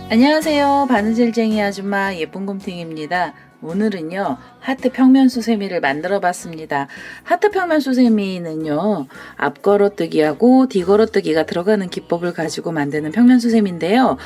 안녕하세요. 바느질쟁이 아줌마 예쁜 곰탱입니다. 오늘은요 하트 평면 수세미를 만들어 봤습니다. 하트 평면 수세미는요 앞걸어뜨기하고 뒤걸어뜨기가 들어가는 기법을 가지고 만드는 평면 수세미인데요.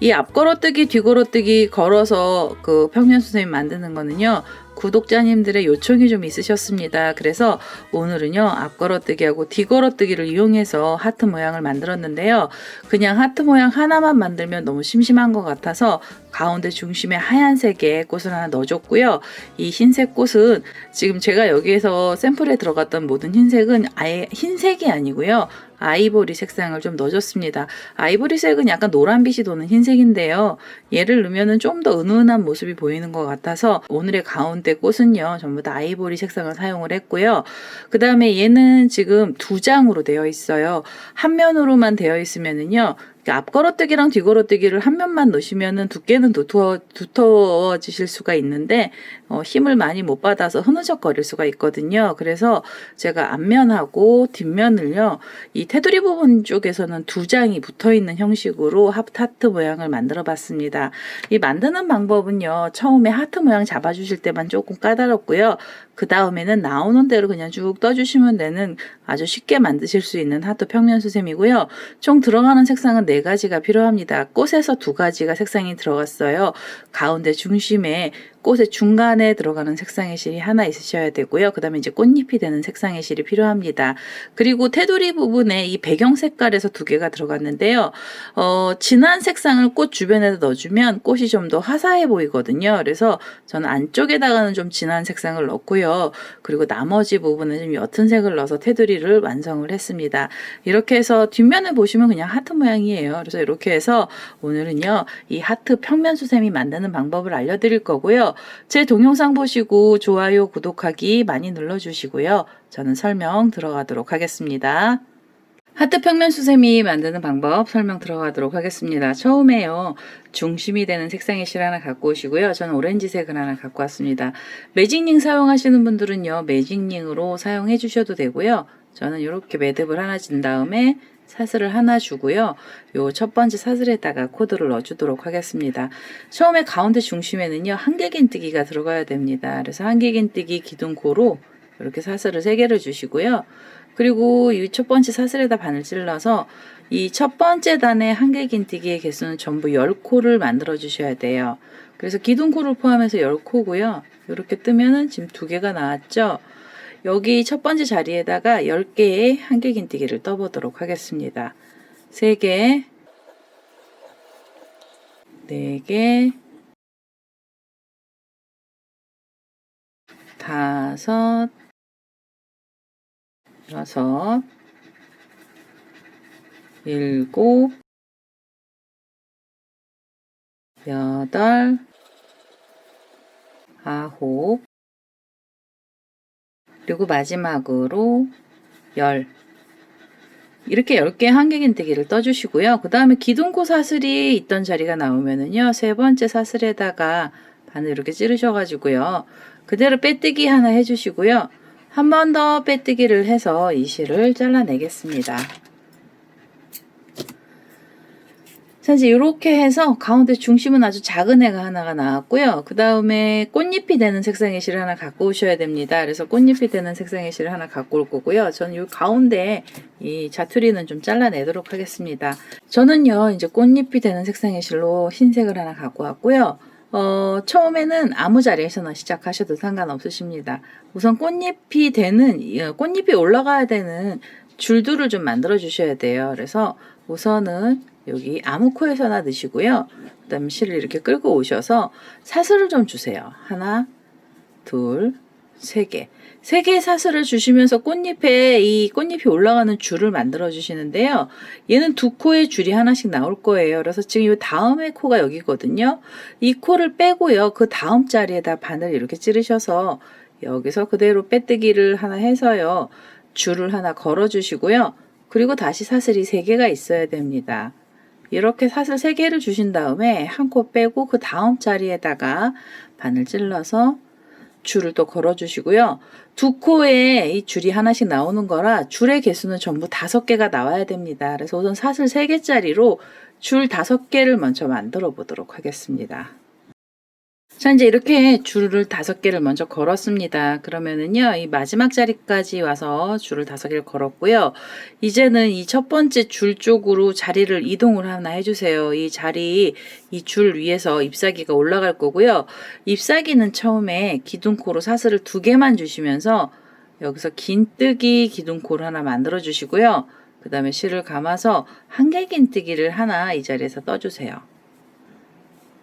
이 앞걸어뜨기 뒤걸어뜨기 걸어서 그 평면 수세미 만드는 거는요 구독자님들의 요청이 좀 있으셨습니다. 그래서 오늘은요 앞걸어뜨기하고 뒤걸어뜨기를 이용해서 하트 모양을 만들었는데요. 그냥 하트 모양 하나만 만들면 너무 심심한 것 같아서 가운데 중심에 하얀색의 꽃을 하나 넣어줬고요. 이 흰색 꽃은 지금 제가 여기에서 샘플에 들어갔던 모든 흰색은 아예 흰색이 아니고요. 아이보리 색상을 좀 넣어줬습니다. 아이보리색은 약간 노란빛이 도는 흰색인데요. 얘를 넣으면 좀 더 은은한 모습이 보이는 것 같아서 오늘의 가운데 꽃은요 전부 다 아이보리 색상을 사용을 했고요. 그 다음에 얘는 지금 두 장으로 되어 있어요. 한 면으로만 되어 있으면은요 앞걸어뜨기랑 뒤걸어뜨기를 한 면만 넣으시면은 두께는 두터워지실 수가 있는데 힘을 많이 못 받아서 흐느적거릴 수가 있거든요. 그래서 제가 앞면하고 뒷면을요 이 테두리 부분 쪽에서는 두 장이 붙어 있는 형식으로 하트 모양을 만들어 봤습니다. 이 만드는 방법은요 처음에 하트 모양 잡아주실 때만 조금 까다롭고요. 그 다음에는 나오는 대로 그냥 쭉 떠주시면 되는 아주 쉽게 만드실 수 있는 하트 평면 수세미고요. 총 들어가는 색상은 4가지가 필요합니다. 꽃에서 2가지가 색상이 들어갔어요. 가운데 중심에 꽃의 중간에 들어가는 색상의 실이 하나 있으셔야 되고요. 그 다음에 이제 꽃잎이 되는 색상의 실이 필요합니다. 그리고 테두리 부분에 이 배경 색깔에서 2개가 들어갔는데요. 진한 색상을 꽃 주변에다 넣어주면 꽃이 좀 더 화사해 보이거든요. 그래서 저는 안쪽에다가는 좀 진한 색상을 넣고요. 그리고 나머지 부분은 좀 옅은 색을 넣어서 테두리를 완성을 했습니다. 이렇게 해서 뒷면을 보시면 그냥 하트 모양이에요. 그래서 이렇게 해서 오늘은요 이 하트 평면 수세미 만드는 방법을 알려드릴 거고요. 제 동영상 보시고 좋아요, 구독하기 많이 눌러주시고요. 저는 설명 들어가도록 하겠습니다. 하트 평면 수세미 만드는 방법 설명 들어가도록 하겠습니다. 처음에요. 중심이 되는 색상의 실 하나 갖고 오시고요. 저는 오렌지색을 하나 갖고 왔습니다. 매직링 사용하시는 분들은요. 매직링으로 사용해 주셔도 되고요. 저는 이렇게 매듭을 하나 진 다음에 사슬을 하나 주고요. 요 첫 번째 사슬에다가 코드를 넣어주도록 하겠습니다. 처음에 가운데 중심에는요. 한길긴뜨기가 들어가야 됩니다. 그래서 한길긴뜨기 기둥코로 이렇게 사슬을 3개를 주시고요. 그리고 이 첫 번째 사슬에다 바늘 찔러서 이 첫 번째 단의 한길긴뜨기의 개수는 전부 10코를 만들어 주셔야 돼요. 그래서 기둥코를 포함해서 10코고요. 이렇게 뜨면은 지금 2개가 나왔죠. 여기 첫 번째 자리에다가 10개의 한길긴뜨기를 떠보도록 하겠습니다. 3개, 4개, 5, 6, 7, 8, 9, 그리고 마지막으로 10. 이렇게 10개의 한길긴뜨기를 떠주시고요. 그 다음에 기둥코 사슬이 있던 자리가 나오면은요. 3번째 사슬에다가 바늘 이렇게 찌르셔가지고요. 그대로 빼뜨기 하나 해주시고요. 한 번 더 빼뜨기를 해서 이 실을 잘라내겠습니다. 자, 이제 이렇게 해서 가운데 중심은 아주 작은 애가 하나가 나왔고요. 그 다음에 꽃잎이 되는 색상의 실을 하나 갖고 오셔야 됩니다. 그래서 꽃잎이 되는 색상의 실을 하나 갖고 올 거고요. 저는 이 가운데 이 자투리는 좀 잘라내도록 하겠습니다. 저는요, 이제 꽃잎이 되는 색상의 실로 흰색을 하나 갖고 왔고요. 처음에는 아무 자리에서나 시작하셔도 상관없으십니다. 우선 꽃잎이 올라가야 되는 줄들을 좀 만들어 주셔야 돼요. 그래서 우선은 여기 아무 코에서나 넣으시고요. 그 다음에 실을 이렇게 끌고 오셔서 사슬을 좀 주세요. 하나, 둘, 3개. 3개의 사슬을 주시면서 꽃잎이 올라가는 줄을 만들어 주시는데요. 얘는 2코의 줄이 하나씩 나올 거예요. 그래서 지금 이 다음에 코가 여기거든요. 이 코를 빼고요. 그 다음 자리에다 바늘 이렇게 찌르셔서 여기서 그대로 빼뜨기를 하나 해서요. 줄을 하나 걸어 주시고요. 그리고 다시 사슬이 3개가 있어야 됩니다. 이렇게 사슬 3개를 주신 다음에 한 코 빼고 그 다음 자리에다가 바늘 찔러서 줄을 또 걸어 주시고요. 두 코에 이 줄이 하나씩 나오는 거라 줄의 개수는 전부 5개가 나와야 됩니다. 그래서 우선 사슬 3개짜리로 줄 5개를 먼저 만들어 보도록 하겠습니다. 자, 이제 이렇게 줄을 5개를 먼저 걸었습니다. 그러면은요, 이 마지막 자리까지 와서 줄을 5개를 걸었고요. 이제는 이 첫 번째 줄 쪽으로 자리를 이동을 하나 해주세요. 이 자리, 이 줄 위에서 잎사귀가 올라갈 거고요. 잎사귀는 처음에 기둥코로 사슬을 2개만 주시면서 여기서 긴뜨기 기둥코를 하나 만들어 주시고요. 그 다음에 실을 감아서 한개 긴뜨기를 하나 이 자리에서 떠주세요.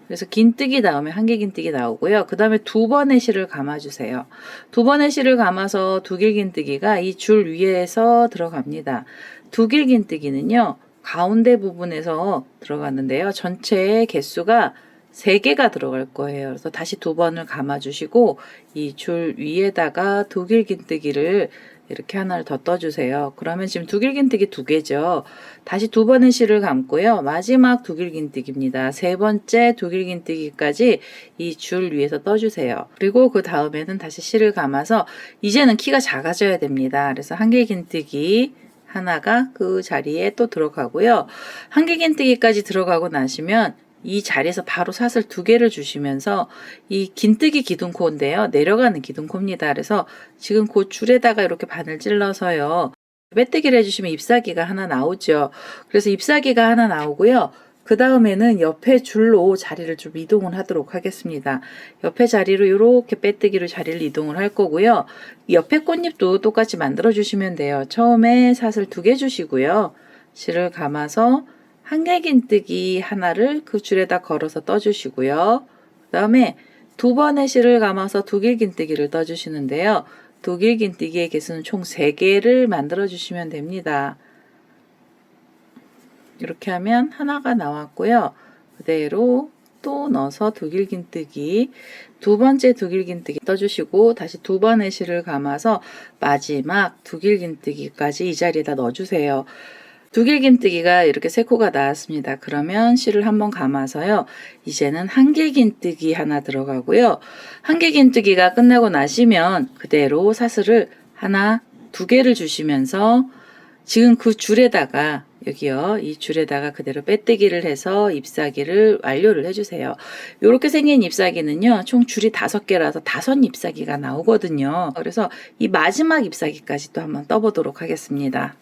그래서 긴뜨기 다음에 한개 긴뜨기 나오고요. 그 다음에 2번의 실을 감아주세요. 2번의 실을 감아서 두길 긴뜨기가 이 줄 위에서 들어갑니다. 두길 긴뜨기는요, 가운데 부분에서 들어갔는데요. 전체 개수가 3개가 들어갈 거예요. 그래서 다시 2번을 감아주시고 이 줄 위에다가 두길 긴뜨기를 이렇게 하나를 더 떠주세요. 그러면 지금 두길 긴뜨기 2개죠. 다시 2번의 실을 감고요. 마지막 두길 긴뜨기입니다. 3번째 두길 긴뜨기까지 이 줄 위에서 떠주세요. 그리고 그 다음에는 다시 실을 감아서 이제는 키가 작아져야 됩니다. 그래서 한길 긴뜨기 하나가 그 자리에 또 들어가고요. 한길 긴뜨기까지 들어가고 나시면 이 자리에서 바로 사슬 2개를 주시면서 이 긴뜨기 기둥코인데요. 내려가는 기둥코입니다. 그래서 지금 그 줄에다가 이렇게 바늘 찔러서요. 빼뜨기를 해주시면 잎사귀가 하나 나오죠. 그래서 잎사귀가 하나 나오고요. 그 다음에는 옆에 줄로 자리를 좀 이동을 하도록 하겠습니다. 옆에 자리로 이렇게 빼뜨기로 자리를 이동을 할 거고요. 옆에 꽃잎도 똑같이 만들어 주시면 돼요. 처음에 사슬 2개 주시고요. 실을 감아서 한개 긴뜨기 하나를 그 줄에다 걸어서 떠주시고요. 그 다음에 2번의 실을 감아서 두길 긴뜨기를 떠주시는데요. 두길 긴뜨기의 개수는 총 3개를 만들어 주시면 됩니다. 이렇게 하면 하나가 나왔고요. 그대로 또 넣어서 두길 긴뜨기, 2번째 두길 긴뜨기 떠주시고 다시 2번의 실을 감아서 마지막 두길 긴뜨기까지 이 자리에다 넣어주세요. 두길 긴뜨기가 이렇게 3코가 나왔습니다. 그러면 실을 한번 감아서요. 이제는 한길 긴뜨기 하나 들어가고요. 한길 긴뜨기가 끝나고 나시면 그대로 사슬을 하나, 2개를 주시면서 지금 그 줄에다가 여기요. 이 줄에다가 그대로 빼뜨기를 해서 잎사귀를 완료를 해주세요. 이렇게 생긴 잎사귀는요. 총 줄이 5개라서 5 잎사귀가 나오거든요. 그래서 이 마지막 잎사귀까지 또 한번 떠보도록 하겠습니다.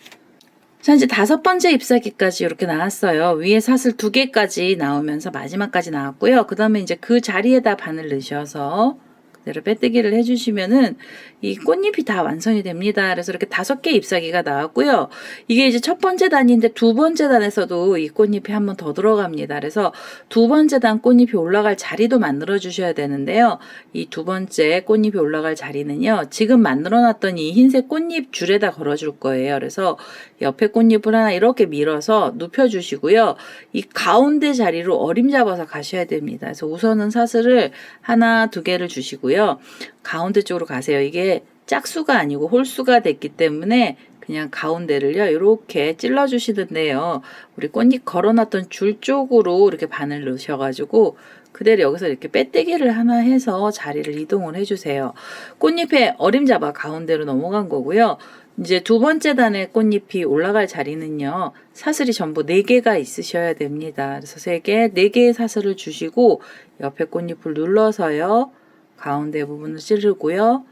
자, 이제 5번째 잎사귀까지 이렇게 나왔어요. 위에 사슬 2개까지 나오면서 마지막까지 나왔고요. 그 다음에 이제 그 자리에다 바늘 넣으셔서 그대로 빼뜨기를 해주시면은 이 꽃잎이 다 완성이 됩니다. 그래서 이렇게 5개 잎사귀가 나왔고요. 이게 이제 첫 번째 단인데 2번째 단에서도 이 꽃잎이 한 번 더 들어갑니다. 그래서 2번째 단 꽃잎이 올라갈 자리도 만들어 주셔야 되는데요. 이 2번째 꽃잎이 올라갈 자리는요. 지금 만들어 놨던 이 흰색 꽃잎 줄에다 걸어 줄 거예요. 그래서 옆에 꽃잎을 하나 이렇게 밀어서 눕혀 주시고요. 이 가운데 자리로 어림잡아서 가셔야 됩니다. 그래서 우선은 사슬을 하나, 2개를 주시고요. 가운데 쪽으로 가세요. 이게 짝수가 아니고 홀수가 됐기 때문에 그냥 가운데를요 이렇게 찔러 주시는데요. 우리 꽃잎 걸어놨던 줄 쪽으로 이렇게 바늘 넣으셔가지고 그대로 여기서 이렇게 빼뜨기를 하나 해서 자리를 이동을 해주세요. 꽃잎에 어림잡아 가운데로 넘어간 거고요. 이제 2번째 단의 꽃잎이 올라갈 자리는요. 사슬이 전부 4개가 있으셔야 됩니다. 그래서 3개, 4개의 사슬을 주시고 옆에 꽃잎을 눌러서요. 가운데 부분을 찌르고요.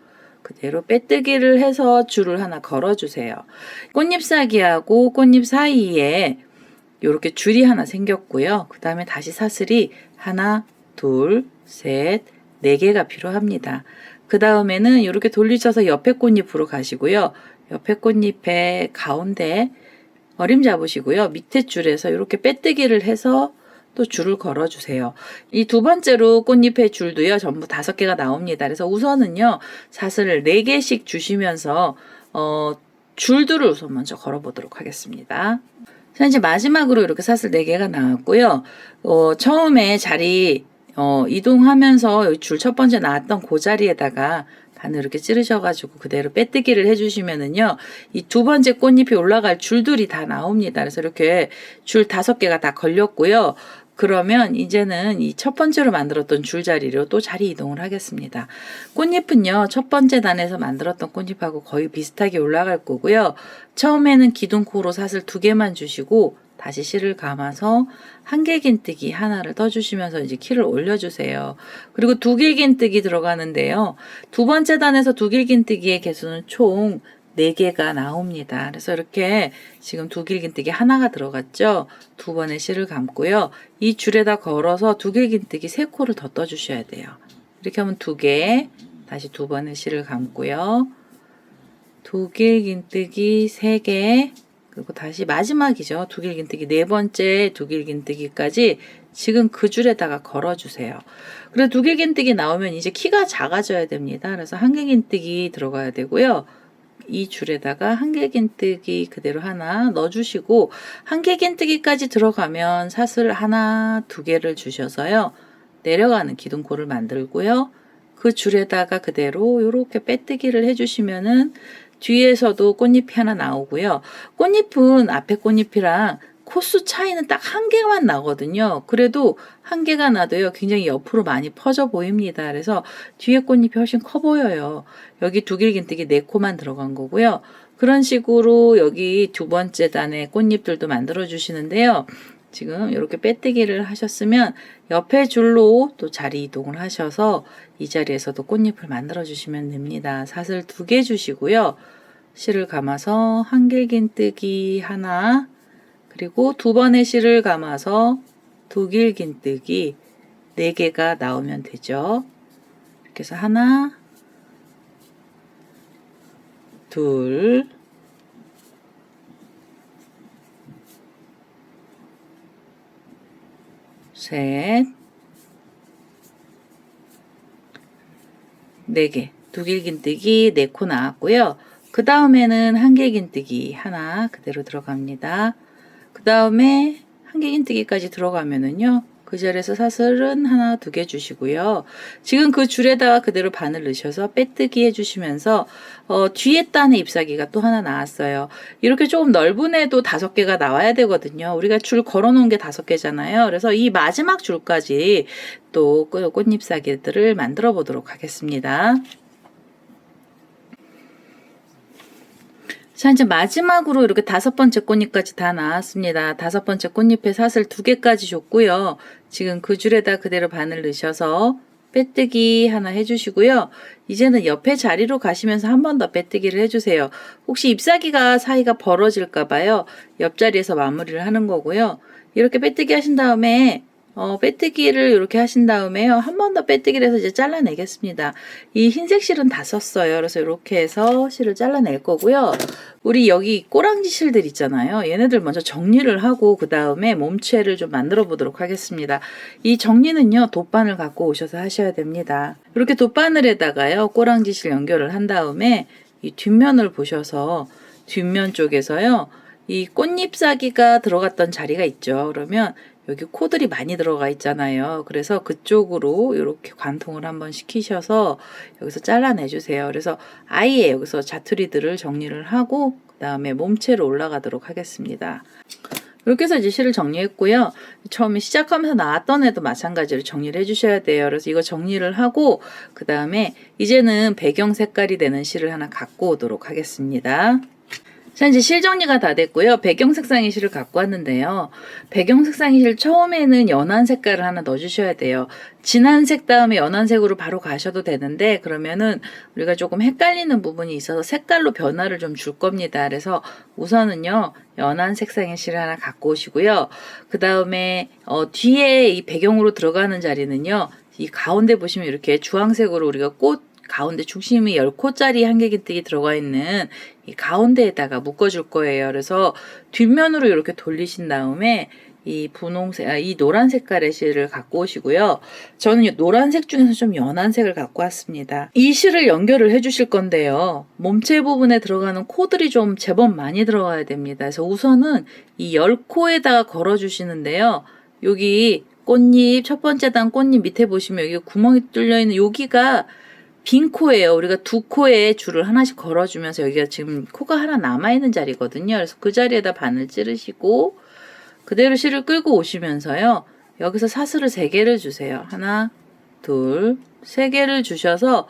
그대로 빼뜨기를 해서 줄을 하나 걸어주세요. 꽃잎사귀하고 꽃잎 사이에 이렇게 줄이 하나 생겼고요. 그 다음에 다시 사슬이 하나, 둘, 셋, 4개가 필요합니다. 그 다음에는 이렇게 돌리셔서 옆에 꽃잎으로 가시고요. 옆에 꽃잎의 가운데 어림 잡으시고요. 밑에 줄에서 이렇게 빼뜨기를 해서 또 줄을 걸어주세요. 이 2번째로 꽃잎의 줄도요. 전부 5개가 나옵니다. 그래서 우선은요. 사슬을 4개씩 주시면서 줄들을 우선 먼저 걸어보도록 하겠습니다. 자, 이제 마지막으로 이렇게 사슬 4개가 나왔고요. 처음에 자리 이동하면서 여기 줄 첫 번째 나왔던 그 자리에다가 바늘 이렇게 찌르셔가지고 그대로 빼뜨기를 해주시면은요, 이 2번째 꽃잎이 올라갈 줄들이 다 나옵니다. 그래서 이렇게 줄 5개가 다 걸렸고요. 그러면 이제는 이 첫 번째로 만들었던 줄자리로 또 자리 이동을 하겠습니다. 꽃잎은요, 첫 번째 단에서 만들었던 꽃잎하고 거의 비슷하게 올라갈 거고요. 처음에는 기둥코로 사슬 2개만 주시고 다시 실을 감아서 한길긴뜨기 하나를 떠주시면서 이제 키를 올려주세요. 그리고 두길긴뜨기 들어가는데요. 두 번째 단에서 두길긴뜨기의 개수는 총 4개가 나옵니다. 그래서 이렇게 지금 두길긴뜨기 하나가 들어갔죠. 2번의 실을 감고요. 이 줄에다 걸어서 두길긴뜨기 3코를 더 떠주셔야 돼요. 이렇게 하면 2개, 다시 2번의 실을 감고요. 두길긴뜨기 3개, 그리고 다시 마지막이죠. 두길긴뜨기 4번째 두길긴뜨기까지 지금 그 줄에다가 걸어주세요. 그리고 두길긴뜨기 나오면 이제 키가 작아져야 됩니다. 그래서 한길긴뜨기 들어가야 되고요. 이 줄에다가 한길긴뜨기 그대로 하나 넣어주시고 한길긴뜨기까지 들어가면 사슬 하나, 2개를 주셔서요. 내려가는 기둥코를 만들고요. 그 줄에다가 그대로 이렇게 빼뜨기를 해주시면은 뒤에서도 꽃잎이 하나 나오고요. 꽃잎은 앞에 꽃잎이랑 코수 차이는 딱 1개만 나거든요. 그래도 1개가 나도요, 굉장히 옆으로 많이 퍼져 보입니다. 그래서 뒤에 꽃잎이 훨씬 커 보여요. 여기 두길긴뜨기 4코만 들어간 거고요. 그런 식으로 여기 2번째 단에 꽃잎들도 만들어 주시는데요. 지금 이렇게 빼뜨기를 하셨으면 옆에 줄로 또 자리 이동을 하셔서 이 자리에서도 꽃잎을 만들어 주시면 됩니다. 사슬 2개 주시고요. 실을 감아서 한길긴뜨기 하나, 그리고 2번의 실을 감아서 두길긴뜨기 4개가 나오면 되죠. 이렇게 해서 하나, 둘, 셋, 4개. 두길긴뜨기 4코 나왔고요. 그 다음에는 한길긴뜨기 하나 그대로 들어갑니다. 그 다음에 한길긴뜨기까지 들어가면은요, 그 자리에서 사슬은 하나, 2개 주시고요. 지금 그 줄에다가 그대로 바늘 넣으셔서 빼뜨기 해주시면서 뒤에 단에 잎사귀가 또 하나 나왔어요. 이렇게 조금 넓은 애도 5개가 나와야 되거든요. 우리가 줄 걸어놓은 게 5개잖아요. 그래서 이 마지막 줄까지 또 꽃잎사귀들을 만들어 보도록 하겠습니다. 자, 이제 마지막으로 이렇게 5번째 꽃잎까지 다 나왔습니다. 5번째 꽃잎에 사슬 2개까지 줬고요. 지금 그 줄에다 그대로 바늘 넣으셔서 빼뜨기 하나 해주시고요. 이제는 옆에 자리로 가시면서 한 번 더 빼뜨기를 해주세요. 혹시 잎사귀가 사이가 벌어질까 봐요. 옆자리에서 마무리를 하는 거고요. 이렇게 빼뜨기 하신 다음에 빼뜨기를 이렇게 하신 다음에요. 한 번 더 빼뜨기를 해서 이제 잘라내겠습니다. 이 흰색 실은 다 썼어요. 그래서 이렇게 해서 실을 잘라낼 거고요. 우리 여기 꼬랑지 실들 있잖아요. 얘네들 먼저 정리를 하고 그 다음에 몸체를 좀 만들어 보도록 하겠습니다. 이 정리는요, 돗바늘 갖고 오셔서 하셔야 됩니다. 이렇게 돗바늘에다가요, 꼬랑지 실 연결을 한 다음에 이 뒷면을 보셔서 뒷면 쪽에서요, 이 꽃잎사귀가 들어갔던 자리가 있죠. 그러면 여기 코들이 많이 들어가 있잖아요. 그래서 그쪽으로 이렇게 관통을 한번 시키셔서 여기서 잘라내 주세요. 그래서 아예 여기서 자투리들을 정리를 하고 그 다음에 몸체로 올라가도록 하겠습니다. 이렇게 해서 이제 실을 정리했고요. 처음에 시작하면서 나왔던 애도 마찬가지로 정리를 해주셔야 돼요. 그래서 이거 정리를 하고 그 다음에 이제는 배경 색깔이 되는 실을 하나 갖고 오도록 하겠습니다. 자, 이제 실 정리가 다 됐고요. 배경 색상의 실을 갖고 왔는데요. 배경 색상의 실 처음에는 연한 색깔을 하나 넣어주셔야 돼요. 진한 색 다음에 연한 색으로 바로 가셔도 되는데 그러면은 우리가 조금 헷갈리는 부분이 있어서 색깔로 변화를 좀 줄 겁니다. 그래서 우선은요, 연한 색상의 실을 하나 갖고 오시고요. 그 다음에 뒤에 이 배경으로 들어가는 자리는요, 이 가운데 보시면 이렇게 주황색으로 우리가 꽃 가운데 중심이 10코짜리 한길긴뜨기 들어가 있는 이 가운데에다가 묶어줄 거예요. 그래서 뒷면으로 이렇게 돌리신 다음에 이 이 노란 색깔의 실을 갖고 오시고요. 저는 노란색 중에서 좀 연한 색을 갖고 왔습니다. 이 실을 연결을 해주실 건데요. 몸체 부분에 들어가는 코들이 좀 제법 많이 들어가야 됩니다. 그래서 우선은 이 10코에다가 걸어주시는데요. 여기 꽃잎, 첫 번째 단 꽃잎 밑에 보시면 여기 구멍이 뚫려 있는 여기가 빈 코예요. 우리가 2코에 줄을 하나씩 걸어주면서 여기가 지금 코가 하나 남아있는 자리거든요. 그래서 그 자리에다 바늘 찌르시고 그대로 실을 끌고 오시면서요. 여기서 사슬을 3개를 주세요. 하나, 둘, 3개를 주셔서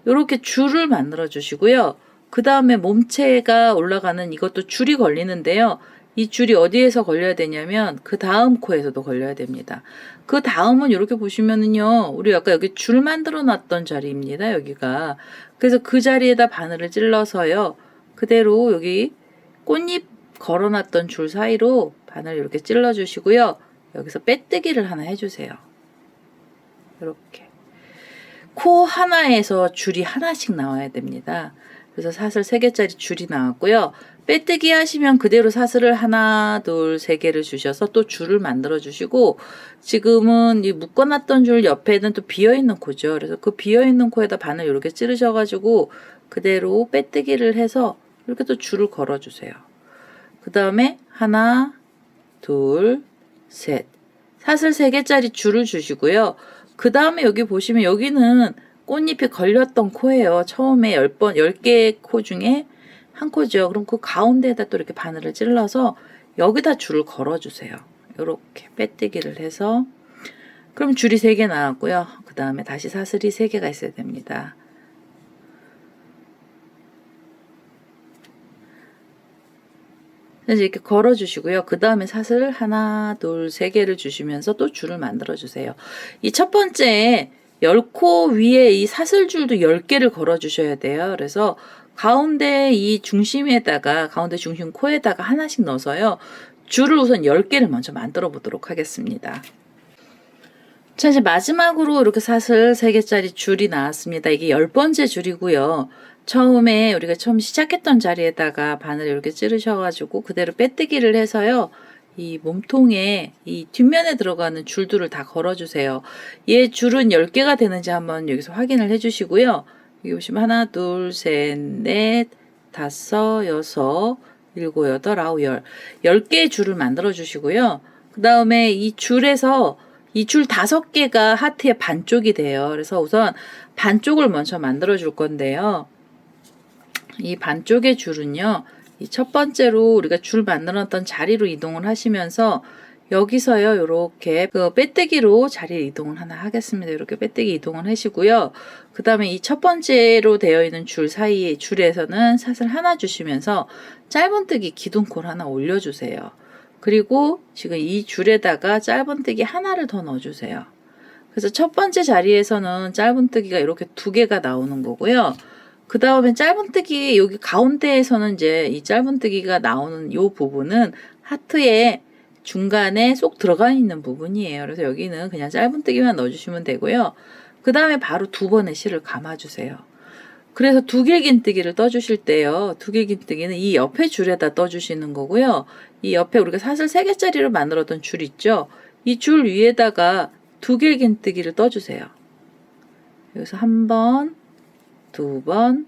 이렇게 줄을 만들어 주시고요. 그 다음에 몸체가 올라가는 이것도 줄이 걸리는데요. 이 줄이 어디에서 걸려야 되냐면 그 다음 코에서도 걸려야 됩니다. 그 다음은 이렇게 보시면은요. 우리 아까 여기 줄 만들어 놨던 자리입니다. 여기가. 그래서 그 자리에다 바늘을 찔러서요. 그대로 여기 꽃잎 걸어놨던 줄 사이로 바늘 이렇게 찔러 주시고요. 여기서 빼뜨기를 하나 해주세요. 이렇게. 코 하나에서 줄이 하나씩 나와야 됩니다. 그래서 사슬 3개짜리 줄이 나왔고요. 빼뜨기 하시면 그대로 사슬을 하나, 둘, 3개를 주셔서 또 줄을 만들어 주시고, 지금은 이 묶어놨던 줄 옆에는 또 비어있는 코죠. 그래서 그 비어있는 코에다 바늘 이렇게 찌르셔가지고 그대로 빼뜨기를 해서 이렇게 또 줄을 걸어 주세요. 그 다음에 하나, 둘, 셋. 사슬 3개짜리 줄을 주시고요. 그 다음에 여기 보시면 여기는 꽃잎이 걸렸던 코예요. 처음에 10개 코 중에 한 코죠. 그럼 그 가운데에다 또 이렇게 바늘을 찔러서 여기다 줄을 걸어주세요. 이렇게 빼뜨기를 해서. 그럼 줄이 3개 나왔고요. 그 다음에 다시 사슬이 3개가 있어야 됩니다. 이렇게 걸어주시고요. 그 다음에 사슬 하나, 둘, 3개를 주시면서 또 줄을 만들어주세요. 이 첫 번째 10코 위에 이 사슬줄도 10개를 걸어주셔야 돼요. 그래서 가운데 이 중심에다가, 가운데 중심 코에다가 하나씩 넣어서요. 줄을 우선 10개를 먼저 만들어 보도록 하겠습니다. 자, 이제 마지막으로 이렇게 사슬 3개짜리 줄이 나왔습니다. 이게 10번째 줄이고요. 처음에 우리가 처음 시작했던 자리에다가 바늘 이렇게 찌르셔가지고 그대로 빼뜨기를 해서요. 이 몸통에 이 뒷면에 들어가는 줄들을 다 걸어주세요. 얘 줄은 10개가 되는지 한번 여기서 확인을 해주시고요. 여기 보시면 하나, 둘, 셋, 넷, 다섯, 여섯, 일곱, 여덟, 아홉, 10개의 줄을 만들어 주시고요. 그 다음에 이 줄에서 이 줄 5개가 하트의 반쪽이 돼요. 그래서 우선 반쪽을 먼저 만들어 줄 건데요. 이 반쪽의 줄은요. 이 첫 번째로 우리가 줄 만들었던 자리로 이동을 하시면서 여기서요. 이렇게 그 빼뜨기로 자리 이동을 하나 하겠습니다. 이렇게 빼뜨기 이동을 하시고요. 그 다음에 이 첫 번째로 되어 있는 줄 사이에 줄에서는 사슬 하나 주시면서 짧은뜨기 기둥콜 하나 올려주세요. 그리고 지금 이 줄에다가 짧은뜨기 하나를 더 넣어주세요. 그래서 첫 번째 자리에서는 짧은뜨기가 이렇게 2개가 나오는 거고요. 그 다음에 짧은뜨기 여기 가운데에서는 이제 이 짧은뜨기가 나오는 이 부분은 하트의 중간에 쏙 들어가 있는 부분이에요. 그래서 여기는 그냥 짧은뜨기만 넣어주시면 되고요. 그 다음에 바로 2번의 실을 감아주세요. 그래서 두길긴뜨기를 떠주실 때요. 두길긴뜨기는 이 옆에 줄에다 떠주시는 거고요. 이 옆에 우리가 사슬 3개짜리로 만들었던 줄 있죠. 이 줄 위에다가 두길긴뜨기를 떠주세요. 여기서 1번, 2번,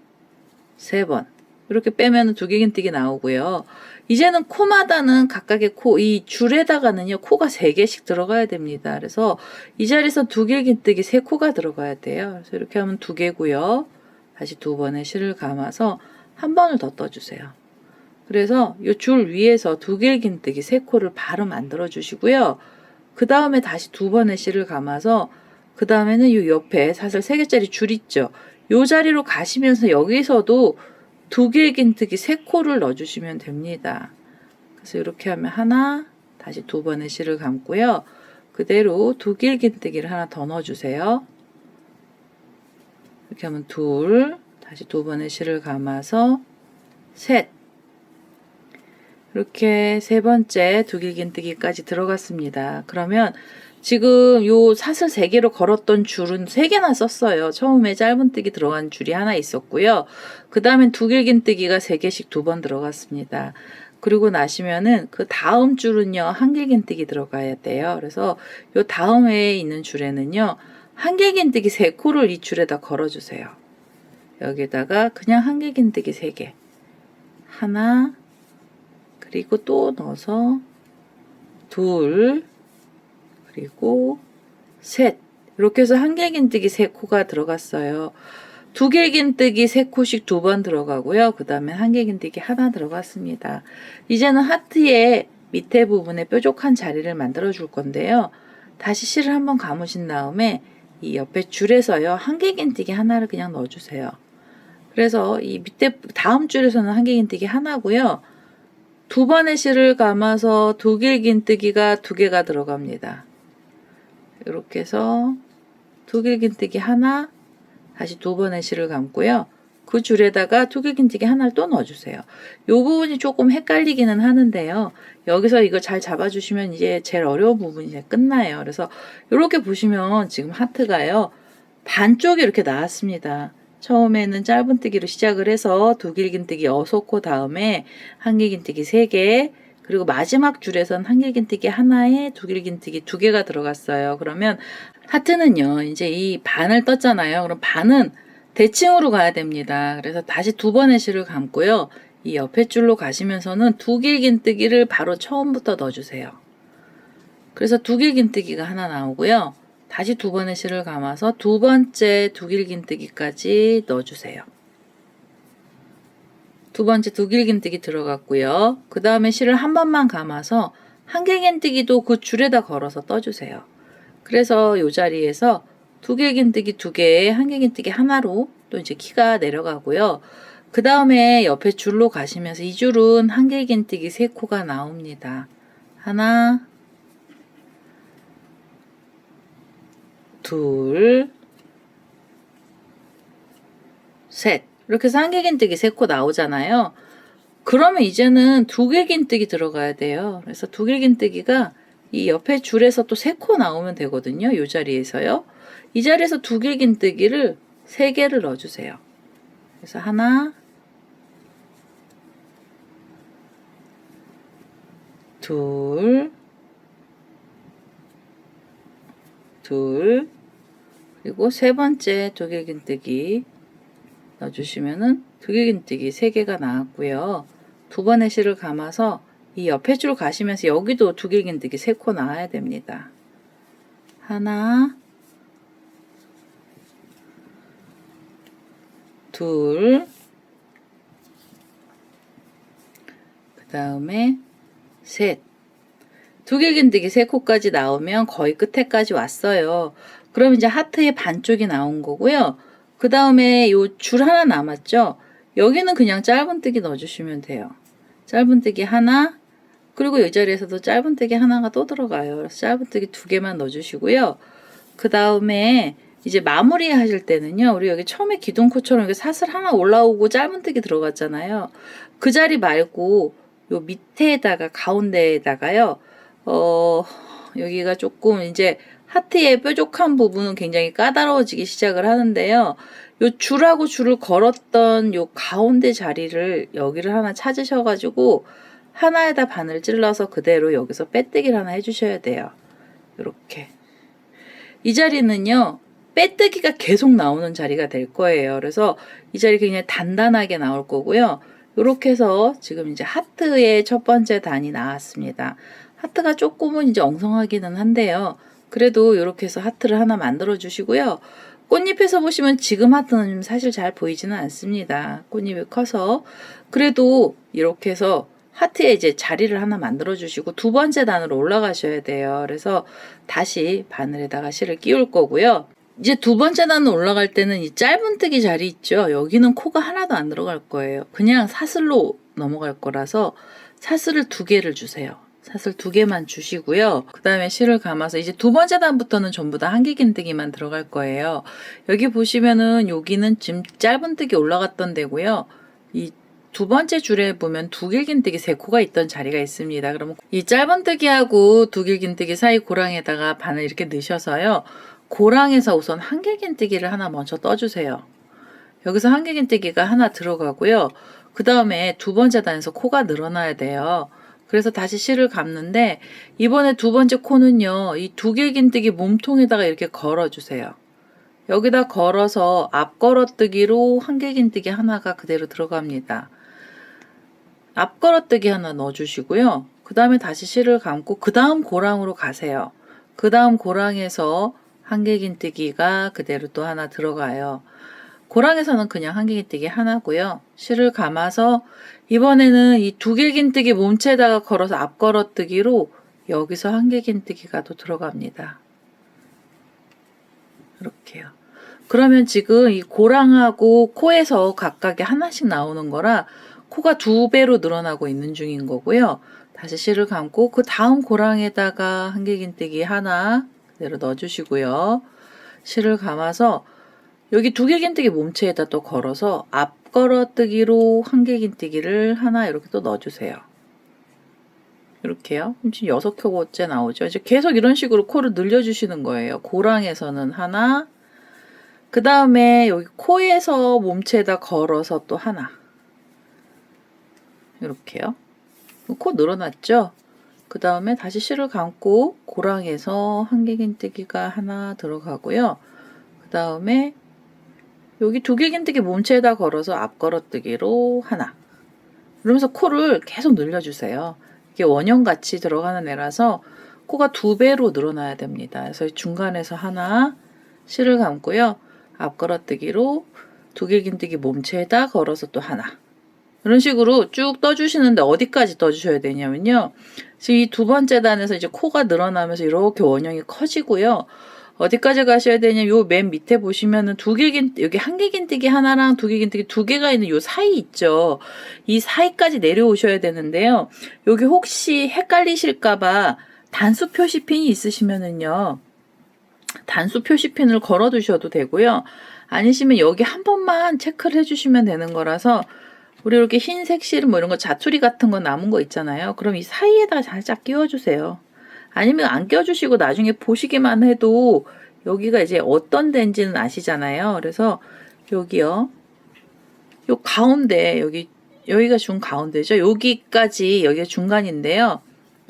3번 이렇게 빼면 두길긴뜨기 나오고요. 이제는 코마다는 각각의 코, 이 줄에다가는요, 코가 3개씩 들어가야 됩니다. 그래서 이 자리에서 두길긴뜨기 3코가 들어가야 돼요. 그래서 이렇게 하면 2개고요. 다시 2번의 실을 감아서 1번을 더 떠주세요. 그래서 이 줄 위에서 두길긴뜨기 3코를 바로 만들어 주시고요. 그 다음에 다시 2번의 실을 감아서 그 다음에는 이 옆에 사슬 3개짜리 줄 있죠. 이 자리로 가시면서 여기서도 두길긴뜨기 3코를 넣어주시면 됩니다. 그래서 이렇게 하면 하나, 다시 2번의 실을 감고요. 그대로 두길긴뜨기를 하나 더 넣어주세요. 이렇게 하면 2, 다시 2번의 실을 감아서 셋. 이렇게 3번째 두길긴뜨기까지 들어갔습니다. 그러면 지금 요 사슬 3개로 걸었던 줄은 3개나 썼어요. 처음에 짧은뜨기 들어간 줄이 하나 있었고요. 그 다음엔 두길긴뜨기가 3개씩 2번 들어갔습니다. 그리고 나시면은 그 다음 줄은요, 한길긴뜨기 들어가야 돼요. 그래서 요 다음에 있는 줄에는요, 한길긴뜨기 3코를 이 줄에다 걸어주세요. 여기다가 그냥 한길긴뜨기 3개. 하나, 그리고 또 넣어서 2, 그리고 셋. 이렇게 해서 한길긴뜨기 3코가 들어갔어요. 두길긴뜨기 3코씩 2번 들어가고요. 그 다음에 한길긴뜨기 하나 들어갔습니다. 이제는 하트의 밑에 부분에 뾰족한 자리를 만들어 줄 건데요. 다시 실을 한번 감으신 다음에 이 옆에 줄에서요 한길긴뜨기 하나를 그냥 넣어주세요. 그래서 이 밑에 다음 줄에서는 한길긴뜨기 하나고요. 두 번의 실을 감아서 두길긴뜨기가 두 개가 들어갑니다. 이렇게 해서 두길긴뜨기 하나, 다시 두 번의 실을 감고요. 그 줄에다가 두길긴뜨기 하나를 또 넣어주세요. 이 부분이 조금 헷갈리기는 하는데요. 여기서 이거 잘 잡아주시면 이제 제일 어려운 부분이 이제 끝나요. 그래서 이렇게 보시면 지금 하트가요. 반쪽이 이렇게 나왔습니다. 처음에는 짧은뜨기로 시작을 해서 두길긴뜨기 6코 다음에 한길긴뜨기 3개, 그리고 마지막 줄에선 한길긴뜨기 하나에 두길긴뜨기 2개가 들어갔어요. 그러면 하트는요, 이제 이 반을 떴잖아요. 그럼 반은 대칭으로 가야 됩니다. 그래서 다시 두 번의 실을 감고요. 이 옆에 줄로 가시면서는 두길긴뜨기를 바로 처음부터 넣어주세요. 그래서 두길긴뜨기가 하나 나오고요. 다시 두 번의 실을 감아서 두 번째 두길긴뜨기까지 넣어주세요. 두 번째 두길긴뜨기 들어갔고요. 그 다음에 실을 한 번만 감아서 한길긴뜨기도 그 줄에다 걸어서 떠주세요. 그래서 이 자리에서 두길긴뜨기 2개에 한길긴뜨기 하나로 또 이제 키가 내려가고요. 그 다음에 옆에 줄로 가시면서 이 줄은 한길긴뜨기 3코가 나옵니다. 하나, 둘, 셋. 이렇게 해서 한길긴뜨기 3코 나오잖아요. 그러면 이제는 두길긴뜨기 들어가야 돼요. 그래서 두길긴뜨기가 이 옆에 줄에서 또 3코 나오면 되거든요. 이 자리에서요. 이 자리에서 두길긴뜨기를 3개를 넣어주세요. 그래서 하나, 둘, 그리고 세 번째 두길긴뜨기 넣어주시면은 두길긴뜨기 3개가 나왔고요. 두 번의 실을 감아서 이 옆에 줄 가시면서 여기도 두길긴뜨기 3코 나와야 됩니다. 하나, 둘, 그 다음에 셋. 두길긴뜨기 3코까지 나오면 거의 끝에까지 왔어요. 그럼 이제 하트의 반쪽이 나온 거고요. 그 다음에 요 줄 하나 남았죠? 여기는 그냥 짧은뜨기 넣어주시면 돼요. 짧은뜨기 하나, 그리고 이 자리에서도 짧은뜨기 하나가 또 들어가요. 그래서 짧은뜨기 2개만 넣어주시고요. 그 다음에 이제 마무리 하실 때는요, 우리 여기 처음에 기둥코처럼 이렇게 사슬 하나 올라오고 짧은뜨기 들어갔잖아요. 그 자리 말고 요 밑에다가 가운데에다가요, 여기가 조금 이제 하트의 뾰족한 부분은 굉장히 까다로워지기 시작을 하는데요. 요 줄하고 줄을 걸었던 요 가운데 자리를 여기를 하나 찾으셔가지고 하나에다 바늘 찔러서 그대로 여기서 빼뜨기를 하나 해주셔야 돼요. 이렇게. 이 자리는요, 빼뜨기가 계속 나오는 자리가 될 거예요. 그래서 이 자리 굉장히 단단하게 나올 거고요. 이렇게 해서 지금 이제 하트의 첫 번째 단이 나왔습니다. 하트가 조금은 이제 엉성하기는 한데요. 그래도 이렇게 해서 하트를 하나 만들어 주시고요. 꽃잎에서 보시면 지금 하트는 사실 잘 보이지는 않습니다. 꽃잎이 커서. 그래도 이렇게 해서 하트에 이제 자리를 하나 만들어 주시고 두 번째 단으로 올라가셔야 돼요. 그래서 다시 바늘에다가 실을 끼울 거고요. 이제 두 번째 단으로 올라갈 때는 이 짧은뜨기 자리 있죠. 여기는 코가 하나도 안 들어갈 거예요. 그냥 사슬로 넘어갈 거라서 사슬을 2개를 주세요. 사슬 2개만 주시고요. 그 다음에 실을 감아서 이제 두 번째 단부터는 전부 다 한길긴뜨기만 들어갈 거예요. 여기 보시면은 여기는 지금 짧은뜨기 올라갔던 데고요. 이 두 번째 줄에 보면 두길긴뜨기 3코가 있던 자리가 있습니다. 그러면 이 짧은뜨기하고 두길긴뜨기 사이 고랑에다가 바늘 이렇게 넣으셔서요. 고랑에서 우선 한길긴뜨기를 하나 먼저 떠주세요. 여기서 한길긴뜨기가 하나 들어가고요. 그 다음에 두 번째 단에서 코가 늘어나야 돼요. 그래서 다시 실을 감는데 이번에 두 번째 코는요. 이 두길긴뜨기 몸통에다가 이렇게 걸어주세요. 여기다 걸어서 앞걸어뜨기로 한길긴뜨기 하나가 그대로 들어갑니다. 앞걸어뜨기 하나 넣어주시고요. 그 다음에 다시 실을 감고 그 다음 고랑으로 가세요. 그 다음 고랑에서 한길긴뜨기가 그대로 또 하나 들어가요. 고랑에서는 그냥 한길긴뜨기 하나고요. 실을 감아서 이번에는 이 두길긴뜨기 몸체에다가 걸어서 앞걸어뜨기로 여기서 한길긴뜨기가 또 들어갑니다. 이렇게요. 그러면 지금 이 고랑하고 코에서 각각이 하나씩 나오는 거라 코가 2배로 늘어나고 있는 중인 거고요. 다시 실을 감고 그 다음 고랑에다가 한길긴뜨기 하나 그대로 넣어주시고요. 실을 감아서 여기 두길긴뜨기 몸체에다 또 걸어서 앞걸어뜨기로 한길긴뜨기를 하나 이렇게 또 넣어주세요. 이렇게요. 지금 6겹째 나오죠. 이제 계속 이런 식으로 코를 늘려주시는 거예요. 고랑에서는 하나, 그 다음에 여기 코에서 몸체에다 걸어서 또 하나. 이렇게요. 코 늘어났죠? 그 다음에 다시 실을 감고 고랑에서 한길긴뜨기가 하나 들어가고요. 그 다음에 여기 두길긴뜨기 몸체에다 걸어서 앞걸어뜨기로 하나. 그러면서 코를 계속 늘려주세요. 이게 원형같이 들어가는 애라서 코가 2배로 늘어나야 됩니다. 그래서 중간에서 하나 실을 감고요. 앞걸어뜨기로 두길긴뜨기 몸체에다 걸어서 또 하나. 이런 식으로 쭉 떠주시는데 어디까지 떠주셔야 되냐면요. 지금 이 2번째 단에서 이제 코가 늘어나면서 이렇게 원형이 커지고요. 어디까지 가셔야 되냐? 요 맨 밑에 보시면은 여기 한길긴뜨기 하나랑 두길긴뜨기 2개가 있는 요 사이 있죠. 이 사이까지 내려오셔야 되는데요. 여기 혹시 헷갈리실까봐 단수 표시핀이 있으시면은요. 단수 표시핀을 걸어 두셔도 되고요. 아니시면 여기 한 번만 체크를 해주시면 되는 거라서 우리 이렇게 흰색 실 뭐 이런 거 자투리 같은 거 남은 거 있잖아요. 그럼 이 사이에다 살짝 끼워주세요. 아니면 안 껴주시고 나중에 보시기만 해도 여기가 이제 어떤 데인지는 아시잖아요. 그래서 여기요. 요 가운데 여기가 중 가운데죠. 여기가 중간인데요.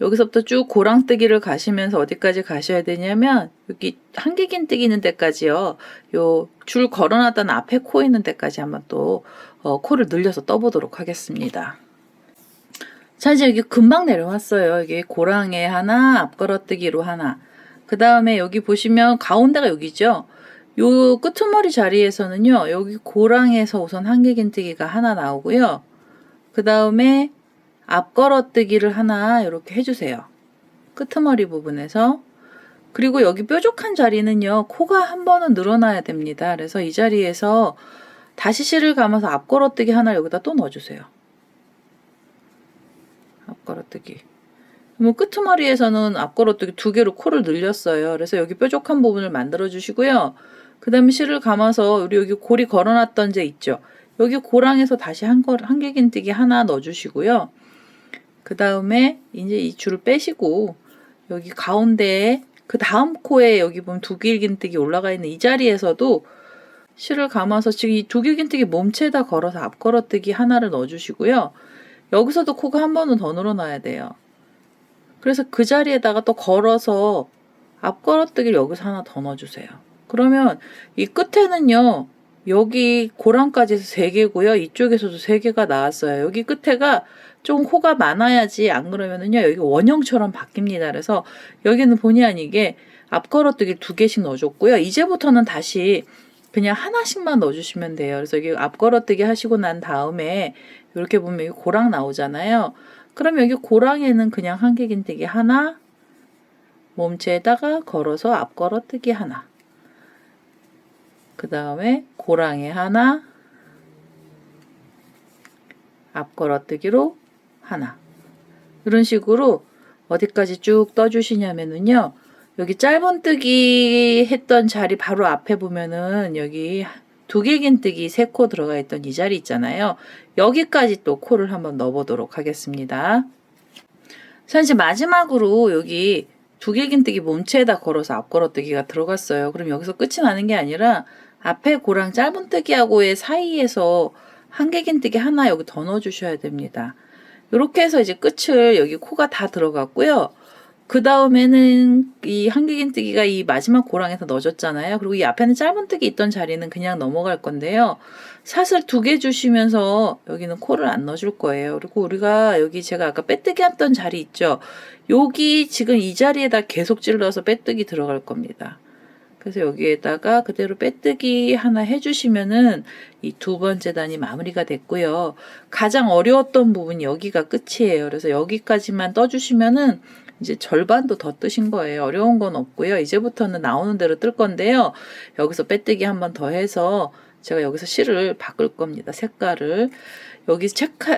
여기서부터 쭉 고랑뜨기를 가시면서 어디까지 가셔야 되냐면 여기 한길긴뜨기 있는 데까지요. 요 줄 걸어놨던 앞에 코 있는 데까지 한번 또 코를 늘려서 떠보도록 하겠습니다. 자, 이제 여기 금방 내려왔어요. 여기 고랑에 하나, 앞걸어뜨기로 하나. 그 다음에 여기 보시면 가운데가 여기죠. 요 끄트머리 자리에서는요. 여기 고랑에서 우선 한길긴뜨기가 하나 나오고요. 그 다음에 앞걸어뜨기를 하나 이렇게 해주세요. 끄트머리 부분에서. 그리고 여기 뾰족한 자리는요. 코가 한 번은 늘어나야 됩니다. 그래서 이 자리에서 다시 실을 감아서 앞걸어뜨기 하나 여기다 또 넣어주세요. 앞걸어뜨기. 뭐 끄트머리에서는 앞걸어뜨기 2개로 코를 늘렸어요. 그래서 여기 뾰족한 부분을 만들어 주시고요. 그 다음에 실을 감아서 우리 여기 고리 걸어놨던 데 있죠. 여기 고랑에서 다시 한길긴뜨기 하나 넣어주시고요. 그 다음에 이제 이 줄을 빼시고 여기 가운데에 그 다음 코에 여기 보면 두길긴뜨기 올라가 있는 이 자리에서도 실을 감아서 지금 이 두길긴뜨기 몸체에다 걸어서 앞걸어뜨기 하나를 넣어주시고요. 여기서도 코가 한 번은 더 늘어나야 돼요. 그래서 그 자리에다가 또 걸어서 앞걸어뜨기를 여기서 하나 더 넣어주세요. 그러면 이 끝에는요. 여기 고랑까지 해서 3개고요. 이쪽에서도 3개가 나왔어요. 여기 끝에가 좀 코가 많아야지 안 그러면은요. 여기 원형처럼 바뀝니다. 그래서 여기는 본의 아니게 앞걸어뜨기 2개씩 넣어줬고요. 이제부터는 다시 그냥 하나씩만 넣어주시면 돼요. 그래서 여기 앞걸어뜨기 하시고 난 다음에 이렇게 보면 여기 고랑 나오잖아요. 그럼 여기 고랑에는 그냥 한길긴뜨기 하나, 몸체에다가 걸어서 앞걸어뜨기 하나. 그 다음에 고랑에 하나, 앞걸어뜨기로 하나. 이런 식으로 어디까지 쭉 떠주시냐면은요. 여기 짧은뜨기 했던 자리 바로 앞에 보면은 여기 두길긴뜨기 3코 들어가 있던 이 자리 있잖아요. 여기까지 또 코를 한번 넣어보도록 하겠습니다. 자, 이제 마지막으로 여기 두길긴뜨기 몸체에다 걸어서 앞걸어뜨기가 들어갔어요. 그럼 여기서 끝이 나는 게 아니라 앞에 고랑 짧은뜨기하고의 사이에서 한길긴뜨기 하나 여기 더 넣어주셔야 됩니다. 이렇게 해서 이제 끝을 여기 코가 다 들어갔고요. 그 다음에는 이 한길긴뜨기가 이 마지막 고랑에서 넣어줬잖아요. 그리고 이 앞에는 짧은뜨기 있던 자리는 그냥 넘어갈 건데요. 샷을 2개 주시면서 여기는 코를 안 넣어줄 거예요. 그리고 우리가 여기 제가 아까 빼뜨기 했던 자리 있죠. 여기 지금 이 자리에다 계속 찔러서 빼뜨기 들어갈 겁니다. 그래서 여기에다가 그대로 빼뜨기 하나 해주시면은 이 두 번째 단이 마무리가 됐고요. 가장 어려웠던 부분이 여기가 끝이에요. 그래서 여기까지만 떠주시면은 이제 절반도 더 뜨신 거예요. 어려운 건 없고요. 이제부터는 나오는 대로 뜰 건데요. 여기서 빼뜨기 한 번 더 해서 제가 여기서 실을 바꿀 겁니다. 색깔을.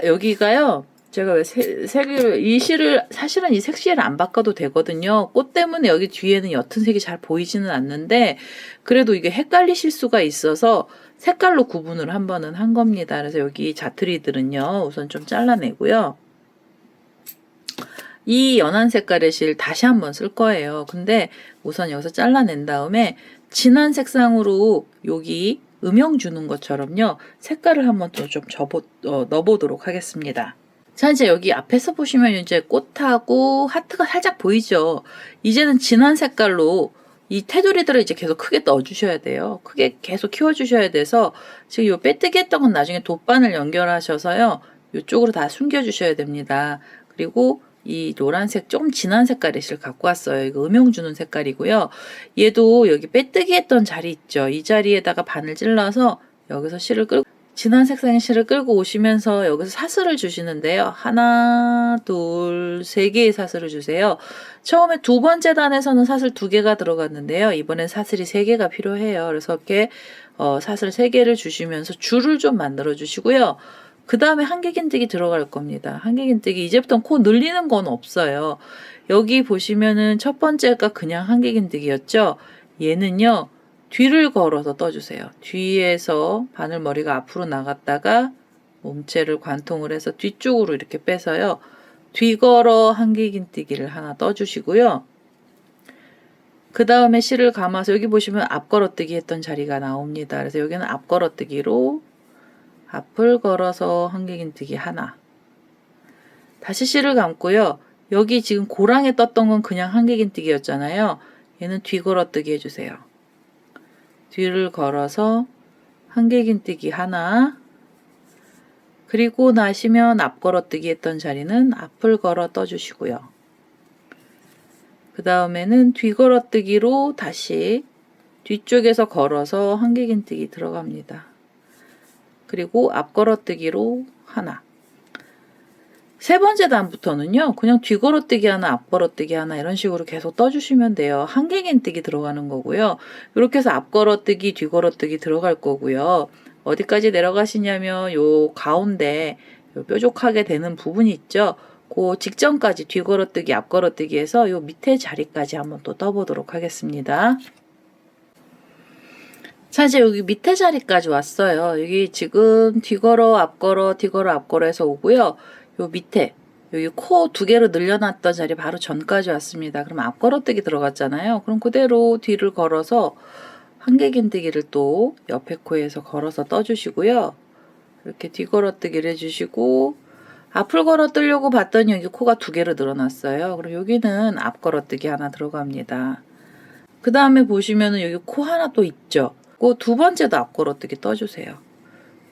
여기가요. 제가 왜 색을, 이 실을, 사실은 이 색실을 안 바꿔도 되거든요. 꽃 때문에 여기 뒤에는 옅은 색이 잘 보이지는 않는데, 그래도 이게 헷갈리실 수가 있어서 색깔로 구분을 한 번은 한 겁니다. 그래서 여기 자투리들은요, 우선 좀 잘라내고요. 이 연한 색깔의 실 다시 한번 쓸 거예요. 근데 우선 여기서 잘라낸 다음에 진한 색상으로 여기 음영 주는 것처럼요, 색깔을 한번 또 좀 넣어보도록 하겠습니다. 자, 이제 여기 앞에서 보시면 이제 꽃하고 하트가 살짝 보이죠? 이제는 진한 색깔로 이 테두리들을 이제 계속 크게 넣어주셔야 돼요. 크게 계속 키워주셔야 돼서 지금 요 빼뜨기 했던 건 나중에 돗바늘 연결하셔서요, 이쪽으로 다 숨겨주셔야 됩니다. 그리고 이 노란색 좀 진한 색깔의 실 갖고 왔어요. 이거 음영 주는 색깔이고요. 얘도 여기 빼뜨기 했던 자리 있죠? 이 자리에다가 바늘 찔러서 여기서 실을 끌고 진한 색상의 실을 끌고 오시면서 여기서 사슬을 주시는데요. 하나, 둘, 세 개의 사슬을 주세요. 처음에 두 번째 단에서는 사슬 2개가 들어갔는데요. 이번엔 사슬이 3개가 필요해요. 그래서 이렇게 사슬 3개를 주시면서 줄을 좀 만들어 주시고요. 그 다음에 한길긴뜨기 들어갈 겁니다. 한길긴뜨기 이제부터 코 늘리는 건 없어요. 여기 보시면은 첫 번째가 그냥 한길긴뜨기였죠. 얘는요, 뒤를 걸어서 떠주세요. 뒤에서 바늘머리가 앞으로 나갔다가 몸체를 관통을 해서 뒤쪽으로 이렇게 빼서요, 뒤걸어 한길긴뜨기를 하나 떠주시고요. 그 다음에 실을 감아서 여기 보시면 앞걸어뜨기 했던 자리가 나옵니다. 그래서 여기는 앞걸어뜨기로 앞을 걸어서 한길긴뜨기 하나. 다시 실을 감고요. 여기 지금 고랑에 떴던 건 그냥 한길긴뜨기였잖아요. 얘는 뒤걸어뜨기 해주세요. 뒤를 걸어서 한길긴뜨기 하나. 그리고 나시면 앞걸어뜨기 했던 자리는 앞을 걸어 떠주시고요. 그 다음에는 뒤걸어뜨기로 다시 뒤쪽에서 걸어서 한길긴뜨기 들어갑니다. 그리고 앞걸어뜨기로 하나. 세 번째 단부터는요, 그냥 뒤걸어뜨기 하나, 앞걸어뜨기 하나 이런 식으로 계속 떠주시면 돼요. 한길긴뜨기 들어가는 거고요. 이렇게 해서 앞걸어뜨기, 뒤걸어뜨기 들어갈 거고요. 어디까지 내려가시냐면 요 가운데 요 뾰족하게 되는 부분이 있죠. 그 직전까지 뒤걸어뜨기, 앞걸어뜨기 해서 요 밑에 자리까지 한번 또 떠보도록 하겠습니다. 자, 이제 여기 밑에 자리까지 왔어요. 여기 지금 뒤걸어, 앞걸어, 뒤걸어, 앞걸어 해서 오고요. 요 밑에 여기 코 2개로 늘려놨던 자리 바로 전까지 왔습니다. 그럼 앞걸어뜨기 들어갔잖아요. 그럼 그대로 뒤를 걸어서 한길긴뜨기를 또 옆에 코에서 걸어서 떠주시고요. 이렇게 뒤걸어뜨기를 해주시고 앞을 걸어뜨려고 봤더니 여기 코가 2개로 늘어났어요. 그럼 여기는 앞걸어뜨기 하나 들어갑니다. 그 다음에 보시면은 여기 코 하나 또 있죠. 그 두 번째도 앞걸어뜨기 떠주세요.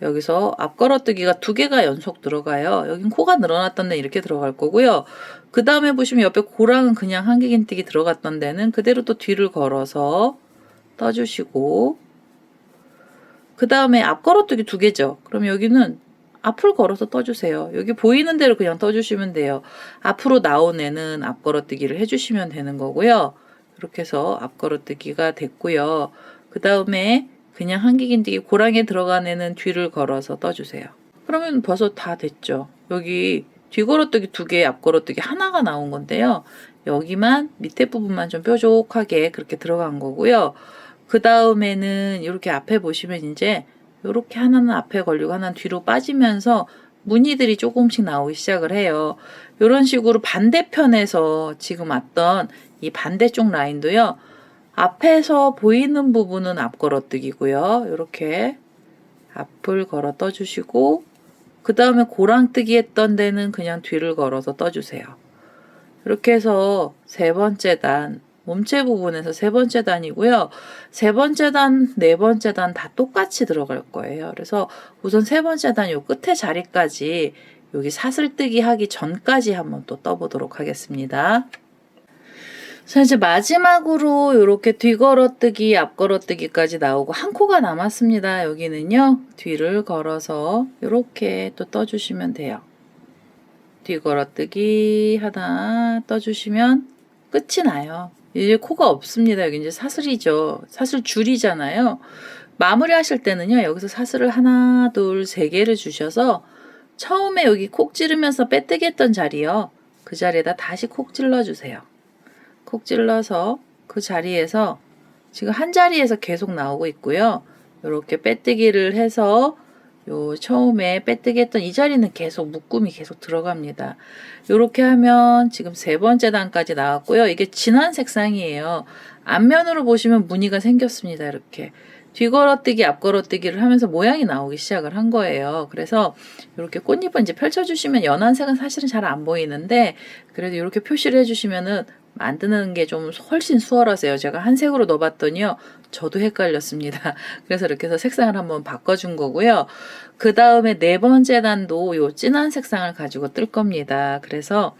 여기서 앞걸어뜨기가 2개가 연속 들어가요. 여긴 코가 늘어났던 데 이렇게 들어갈 거고요. 그 다음에 보시면 옆에 고랑은 그냥 한길긴뜨기 들어갔던 데는 그대로 또 뒤를 걸어서 떠주시고, 그 다음에 앞걸어뜨기 2개죠. 그럼 여기는 앞을 걸어서 떠주세요. 여기 보이는 대로 그냥 떠주시면 돼요. 앞으로 나온 애는 앞걸어뜨기를 해주시면 되는 거고요. 이렇게 해서 앞걸어뜨기가 됐고요. 그 다음에 그냥 한길긴뜨기 고랑에 들어간 애는 뒤를 걸어서 떠주세요. 그러면 벌써 다 됐죠. 여기 뒤걸어뜨기 2개, 앞걸어뜨기 하나가 나온 건데요. 여기만 밑에 부분만 좀 뾰족하게 그렇게 들어간 거고요. 그 다음에는 이렇게 앞에 보시면 이제 이렇게 하나는 앞에 걸리고 하나는 뒤로 빠지면서 무늬들이 조금씩 나오기 시작을 해요. 이런 식으로 반대편에서 지금 왔던 이 반대쪽 라인도요. 앞에서 보이는 부분은 앞걸어뜨기고요. 이렇게 앞을 걸어 떠주시고, 그 다음에 고랑뜨기 했던 데는 그냥 뒤를 걸어서 떠주세요. 이렇게 해서 세 번째 단, 몸체 부분에서 세 번째 단이고요. 세 번째 단, 네 번째 단 다 똑같이 들어갈 거예요. 그래서 우선 세 번째 단 요 끝에 자리까지 여기 사슬뜨기 하기 전까지 한번 또 떠보도록 하겠습니다. 자, 이제 마지막으로 이렇게 뒤걸어뜨기, 앞걸어뜨기까지 나오고 한 코가 남았습니다. 여기는요, 뒤를 걸어서 이렇게 또 떠주시면 돼요. 뒤걸어뜨기 하나 떠주시면 끝이 나요. 이제 코가 없습니다. 여기 이제 사슬이죠. 사슬 줄이잖아요. 마무리 하실 때는요, 여기서 사슬을 하나, 둘, 세 개를 주셔서 처음에 여기 콕 찌르면서 빼뜨기 했던 자리요. 그 자리에다 다시 콕 찔러주세요. 콕 찔러서 그 자리에서 지금 한 자리에서 계속 나오고 있고요. 이렇게 빼뜨기를 해서 요 처음에 빼뜨기 했던 이 자리는 계속 묶음이 계속 들어갑니다. 이렇게 하면 지금 세 번째 단까지 나왔고요. 이게 진한 색상이에요. 앞면으로 보시면 무늬가 생겼습니다. 이렇게 뒤걸어뜨기, 앞걸어뜨기를 하면서 모양이 나오기 시작을 한 거예요. 그래서 이렇게 꽃잎을 이제 펼쳐주시면 연한 색은 사실은 잘 안 보이는데 그래도 이렇게 표시를 해주시면은 만드는 게 좀 훨씬 수월하세요. 제가 한 색으로 넣어봤더니요. 저도 헷갈렸습니다. 그래서 이렇게 해서 색상을 한번 바꿔준 거고요. 그 다음에 네 번째 단도 요 진한 색상을 가지고 뜰 겁니다. 그래서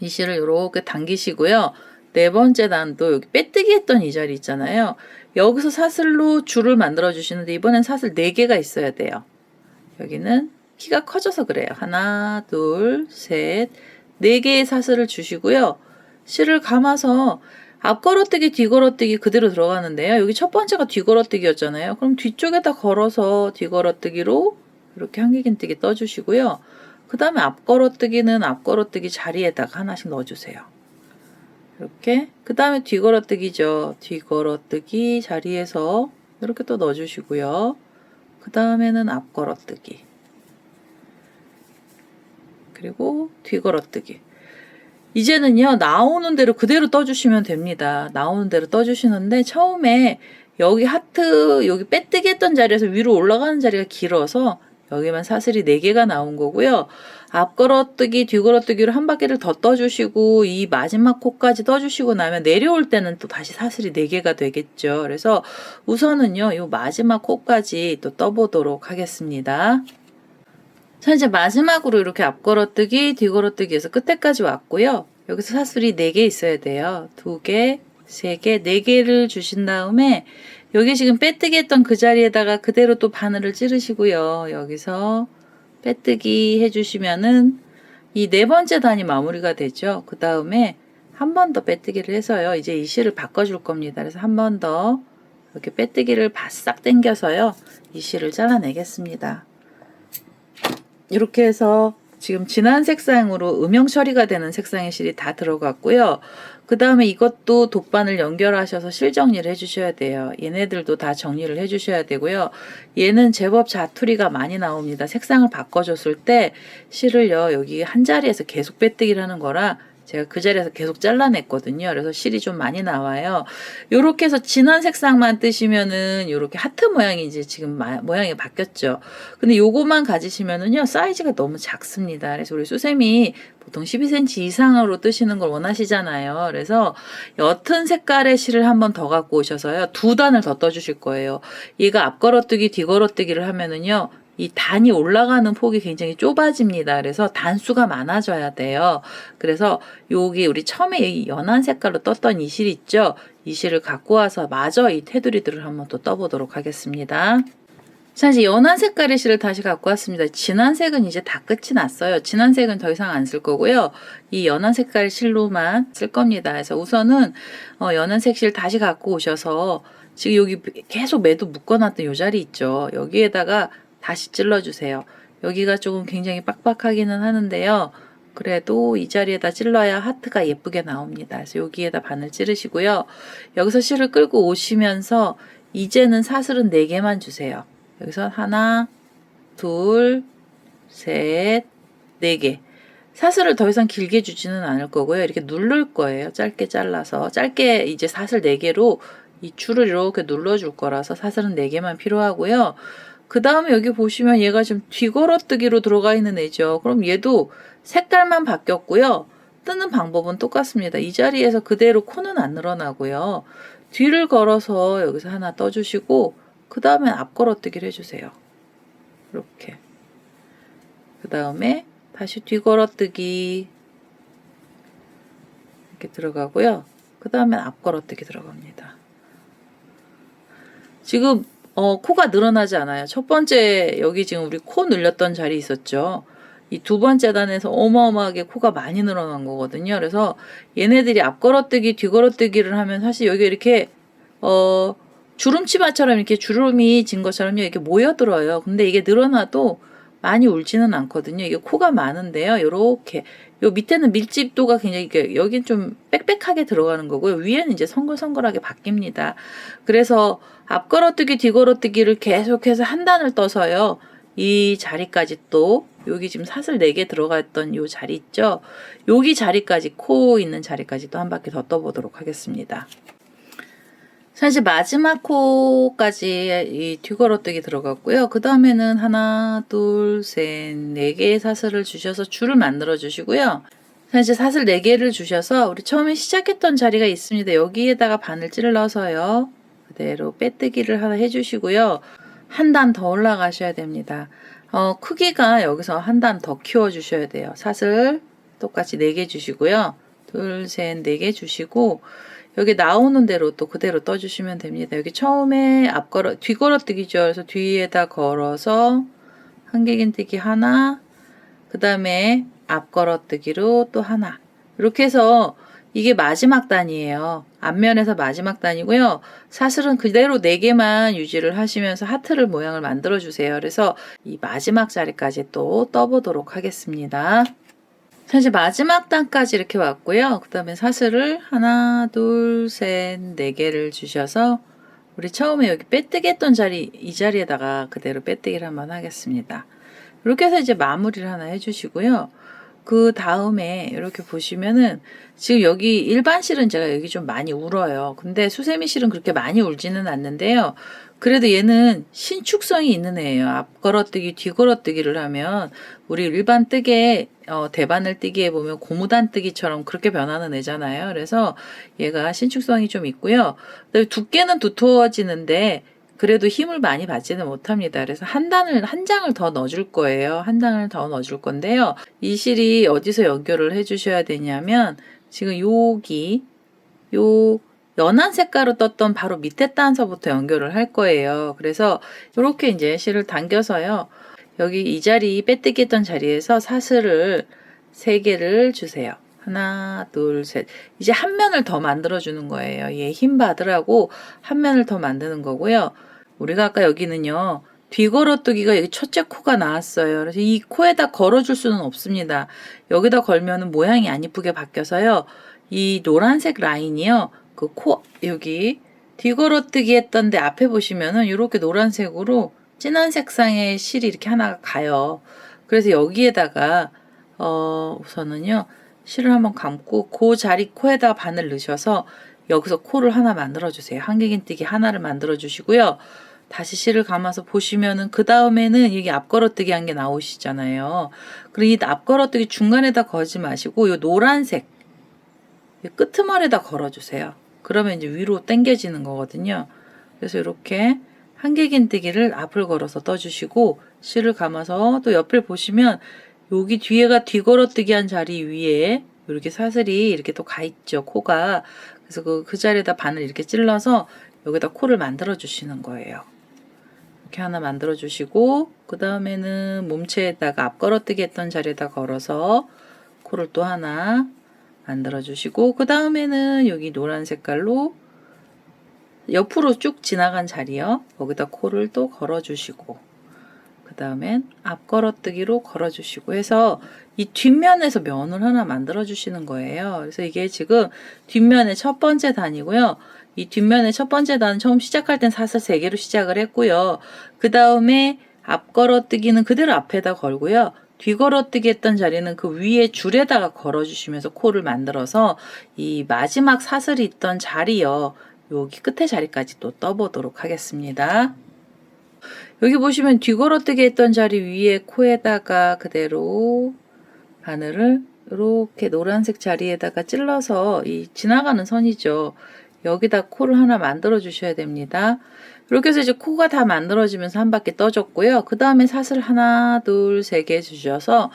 이 실을 이렇게 당기시고요. 네 번째 단도 여기 빼뜨기 했던 이 자리 있잖아요. 여기서 사슬로 줄을 만들어 주시는데 이번엔 사슬 4개가 있어야 돼요. 여기는 키가 커져서 그래요. 하나, 둘, 셋, 4개의 사슬을 주시고요. 실을 감아서 앞걸어뜨기, 뒤걸어뜨기 그대로 들어가는데요. 여기 첫 번째가 뒤걸어뜨기였잖아요. 그럼 뒤쪽에다 걸어서 뒤걸어뜨기로 이렇게 한길긴뜨기 떠주시고요. 그 다음에 앞걸어뜨기는 앞걸어뜨기 자리에다가 하나씩 넣어주세요. 이렇게 그 다음에 뒤걸어뜨기죠. 뒤걸어뜨기 자리에서 이렇게 또 넣어주시고요. 그 다음에는 앞걸어뜨기 그리고 뒤걸어뜨기. 이제는요, 나오는 대로 그대로 떠주시면 됩니다. 나오는 대로 떠주시는데, 처음에 여기 하트, 여기 빼뜨기 했던 자리에서 위로 올라가는 자리가 길어서 여기만 사슬이 4개가 나온 거고요. 앞걸어뜨기, 뒤걸어뜨기로 한 바퀴를 더 떠주시고, 이 마지막 코까지 떠주시고 나면 내려올 때는 또 다시 사슬이 4개가 되겠죠. 그래서 우선은요, 이 마지막 코까지 또 떠보도록 하겠습니다. 자, 이제 마지막으로 이렇게 앞걸어뜨기, 뒤걸어뜨기에서 끝에까지 왔고요. 여기서 사슬이 4개 있어야 돼요. 2개, 3개, 4개를 주신 다음에 여기 지금 빼뜨기 했던 그 자리에다가 그대로 또 바늘을 찌르시고요. 여기서 빼뜨기 해주시면은 이 네 번째 단이 마무리가 되죠. 그 다음에 한 번 더 빼뜨기를 해서요. 이제 이 실을 바꿔줄 겁니다. 그래서 한 번 더 이렇게 빼뜨기를 바싹 당겨서요. 이 실을 잘라내겠습니다. 이렇게 해서 지금 진한 색상으로 음영 처리가 되는 색상의 실이 다 들어갔고요. 그 다음에 이것도 돗바늘 연결하셔서 실 정리를 해주셔야 돼요. 얘네들도 다 정리를 해주셔야 되고요. 얘는 제법 자투리가 많이 나옵니다. 색상을 바꿔줬을 때 실을요, 여기 한 자리에서 계속 빼뜨기를 하는 거라 제가 그 자리에서 계속 잘라냈거든요. 그래서 실이 좀 많이 나와요. 요렇게 해서 진한 색상만 뜨시면은 요렇게 하트 모양이 이제 지금 모양이 바뀌었죠. 근데 요거만 가지시면은요, 사이즈가 너무 작습니다. 그래서 우리 수세미 보통 12cm 이상으로 뜨시는 걸 원하시잖아요. 그래서 옅은 색깔의 실을 한 번 더 갖고 오셔서요, 2단을 더 떠주실 거예요. 얘가 앞걸어뜨기, 뒤걸어뜨기를 하면은요, 이 단이 올라가는 폭이 굉장히 좁아집니다. 그래서 단수가 많아져야 돼요. 그래서 여기 우리 처음에 이 연한 색깔로 떴던 이 실 있죠? 이 실을 갖고 와서 마저 이 테두리들을 한번 또 떠보도록 하겠습니다. 자, 이제 연한 색깔의 실을 다시 갖고 왔습니다. 진한 색은 이제 다 끝이 났어요. 진한 색은 더 이상 안 쓸 거고요. 이 연한 색깔 실로만 쓸 겁니다. 그래서 우선은 연한 색 실 다시 갖고 오셔서 지금 여기 계속 매도 묶어놨던 이 자리 있죠. 여기에다가 다시 찔러주세요. 여기가 조금 굉장히 빡빡하기는 하는데요. 그래도 이 자리에다 찔러야 하트가 예쁘게 나옵니다. 그래서 여기에다 바늘 찌르시고요. 여기서 실을 끌고 오시면서 이제는 사슬은 4개만 주세요. 여기서 하나, 둘, 셋, 4개. 사슬을 더 이상 길게 주지는 않을 거고요. 이렇게 누를 거예요. 짧게 잘라서. 짧게 이제 사슬 4개로 이 줄을 이렇게 눌러줄 거라서 사슬은 4개만 필요하고요. 그 다음에 여기 보시면 얘가 지금 뒤걸어뜨기로 들어가 있는 애죠. 그럼 얘도 색깔만 바뀌었고요. 뜨는 방법은 똑같습니다. 이 자리에서 그대로 코는 안 늘어나고요. 뒤를 걸어서 여기서 하나 떠주시고 그 다음에 앞걸어뜨기를 해주세요. 이렇게. 그 다음에 다시 뒤걸어뜨기 이렇게 들어가고요. 그 다음에 앞걸어뜨기 들어갑니다. 지금 코가 늘어나지 않아요. 첫 번째 여기 지금 우리 코 늘렸던 자리 있었죠. 이 두 번째 단에서 어마어마하게 코가 많이 늘어난 거거든요. 그래서 얘네들이 앞걸어뜨기, 뒤걸어뜨기를 하면 사실 여기 이렇게 주름치마처럼 이렇게 주름이 진 것처럼요. 이렇게 모여들어요. 근데 이게 늘어나도 많이 울지는 않거든요. 이게 코가 많은데요. 요렇게 요 밑에는 밀집도가 굉장히 여긴 좀 빽빽하게 들어가는 거고요. 위에는 이제 성글성글하게 바뀝니다. 그래서 앞걸어뜨기, 뒤걸어뜨기를 계속해서 한 단을 떠서요. 이 자리까지 또 여기 지금 사슬 4개 들어가 있던 요 자리 있죠. 여기 자리까지 코 있는 자리까지 또 한 바퀴 더 떠보도록 하겠습니다. 사실 마지막 코까지 이 뒤걸어뜨기 들어갔고요. 그 다음에는 하나, 둘, 셋, 4개의 사슬을 주셔서 줄을 만들어 주시고요. 사실 사슬 4개를 주셔서 우리 처음에 시작했던 자리가 있습니다. 여기에다가 바늘 찔러서요. 그대로 빼뜨기를 하나 해주시고요. 한 단 더 올라가셔야 됩니다. 크기가 여기서 한 단 더 키워 주셔야 돼요. 사슬 똑같이 4개 주시고요. 둘, 셋, 4개 주시고 여기 나오는 대로 또 그대로 떠주시면 됩니다. 여기 처음에 뒤걸어뜨기죠. 그래서 뒤에다 걸어서 한길긴뜨기 하나, 그 다음에 앞걸어뜨기로 또 하나. 이렇게 해서 이게 마지막 단이에요. 앞면에서 마지막 단이고요. 사슬은 그대로 4개만 유지를 하시면서 하트를 모양을 만들어 주세요. 그래서 이 마지막 자리까지 또 떠보도록 하겠습니다. 사실 마지막 단까지 이렇게 왔고요. 그 다음에 사슬을 하나, 둘, 셋, 4개를 주셔서 우리 처음에 여기 빼뜨기 했던 자리, 이 자리에다가 그대로 빼뜨기를 한번 하겠습니다. 이렇게 해서 이제 마무리를 하나 해주시고요. 그 다음에 이렇게 보시면은 지금 여기 일반 실은 제가 여기 좀 많이 울어요. 근데 수세미 실은 그렇게 많이 울지는 않는데요. 그래도 얘는 신축성이 있는 애예요. 앞걸어뜨기, 뒤걸어뜨기를 하면 우리 일반 뜨개 대바늘 뜨기에 보면 고무단 뜨기처럼 그렇게 변하는 애잖아요. 그래서 얘가 신축성이 좀 있고요. 두께는 두터워지는데 그래도 힘을 많이 받지는 못합니다. 그래서 한 장을 더 넣어줄 거예요. 한 장을 더 넣어줄 건데요. 이 실이 어디서 연결을 해주셔야 되냐면 지금 여기 요 연한 색깔로 떴던 바로 밑에 단서부터 연결을 할 거예요. 그래서 이렇게 이제 실을 당겨서요. 여기 이 자리 빼뜨기 했던 자리에서 사슬을 3개를 주세요. 하나, 둘, 셋. 이제 한 면을 더 만들어 주는 거예요. 얘 힘 받으라고 한 면을 더 만드는 거고요. 우리가 아까 여기는요. 뒤걸어뜨기가 여기 첫째 코가 나왔어요. 그래서 이 코에다 걸어줄 수는 없습니다. 여기다 걸면은 모양이 안 이쁘게 바뀌어서요. 이 노란색 라인이요. 그 코 여기 뒤걸어뜨기 했던데 앞에 보시면은 이렇게 노란색으로 진한 색상의 실이 이렇게 하나가 가요. 그래서 여기에다가 우선은요. 실을 한번 감고 그 자리 코에다가 바늘 넣으셔서 여기서 코를 하나 만들어 주세요. 한길긴뜨기 하나를 만들어 주시고요. 다시 실을 감아서 보시면은 그 다음에는 여기 앞걸어뜨기 한 게 나오시잖아요. 그리고 이 앞걸어뜨기 중간에다 걸지 마시고 이 노란색 끄트머리에다 걸어주세요. 그러면 이제 위로 당겨지는 거거든요. 그래서 이렇게 한길긴뜨기를 앞을 걸어서 떠주시고 실을 감아서 또 옆을 보시면 여기 뒤에가 뒤걸어뜨기 한 자리 위에 이렇게 사슬이 이렇게 또 가 있죠. 코가. 그래서 그 자리에다 바늘 이렇게 찔러서 여기다 코를 만들어 주시는 거예요. 이렇게 하나 만들어 주시고 그 다음에는 몸체에다가 앞걸어뜨기 했던 자리에다 걸어서 코를 또 하나 만들어 주시고 그 다음에는 여기 노란 색깔로 옆으로 쭉 지나간 자리요. 거기다 코를 또 걸어 주시고 그 다음엔 앞걸어뜨기로 걸어주시고 해서 이 뒷면에서 면을 하나 만들어 주시는 거예요. 그래서 이게 지금 뒷면의 첫 번째 단이고요. 이 뒷면의 첫 번째 단은 처음 시작할 땐 사슬 3개로 시작을 했고요. 그 다음에 앞걸어뜨기는 그대로 앞에다 걸고요. 뒤걸어뜨기 했던 자리는 그 위에 줄에다가 걸어주시면서 코를 만들어서 이 마지막 사슬이 있던 자리요. 여기 끝에 자리까지 또 떠보도록 하겠습니다. 여기 보시면 뒤걸어뜨기 했던 자리 위에 코에다가 그대로 바늘을 이렇게 노란색 자리에다가 찔러서 이 지나가는 선이죠. 여기다 코를 하나 만들어 주셔야 됩니다. 이렇게 해서 이제 코가 다 만들어지면서 한 바퀴 떠줬고요. 그 다음에 사슬 하나, 둘, 3개 주셔서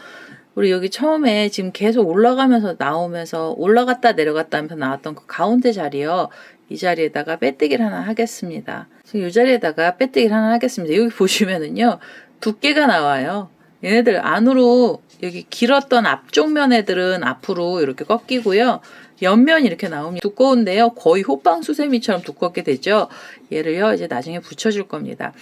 우리 여기 처음에 지금 계속 올라가면서 나오면서 올라갔다 내려갔다 하면서 나왔던 그 가운데 자리요. 이 자리에다가 빼뜨기를 하나 하겠습니다. 지금 이 자리에다가 빼뜨기를 하나 하겠습니다. 여기 보시면은요. 두께가 나와요. 얘네들 안으로 여기 길었던 앞쪽 면 애들은 앞으로 이렇게 꺾이고요. 옆면이 이렇게 나오면 두꺼운데요. 거의 호빵 수세미처럼 두껍게 되죠. 얘를요. 이제 나중에 붙여줄 겁니다.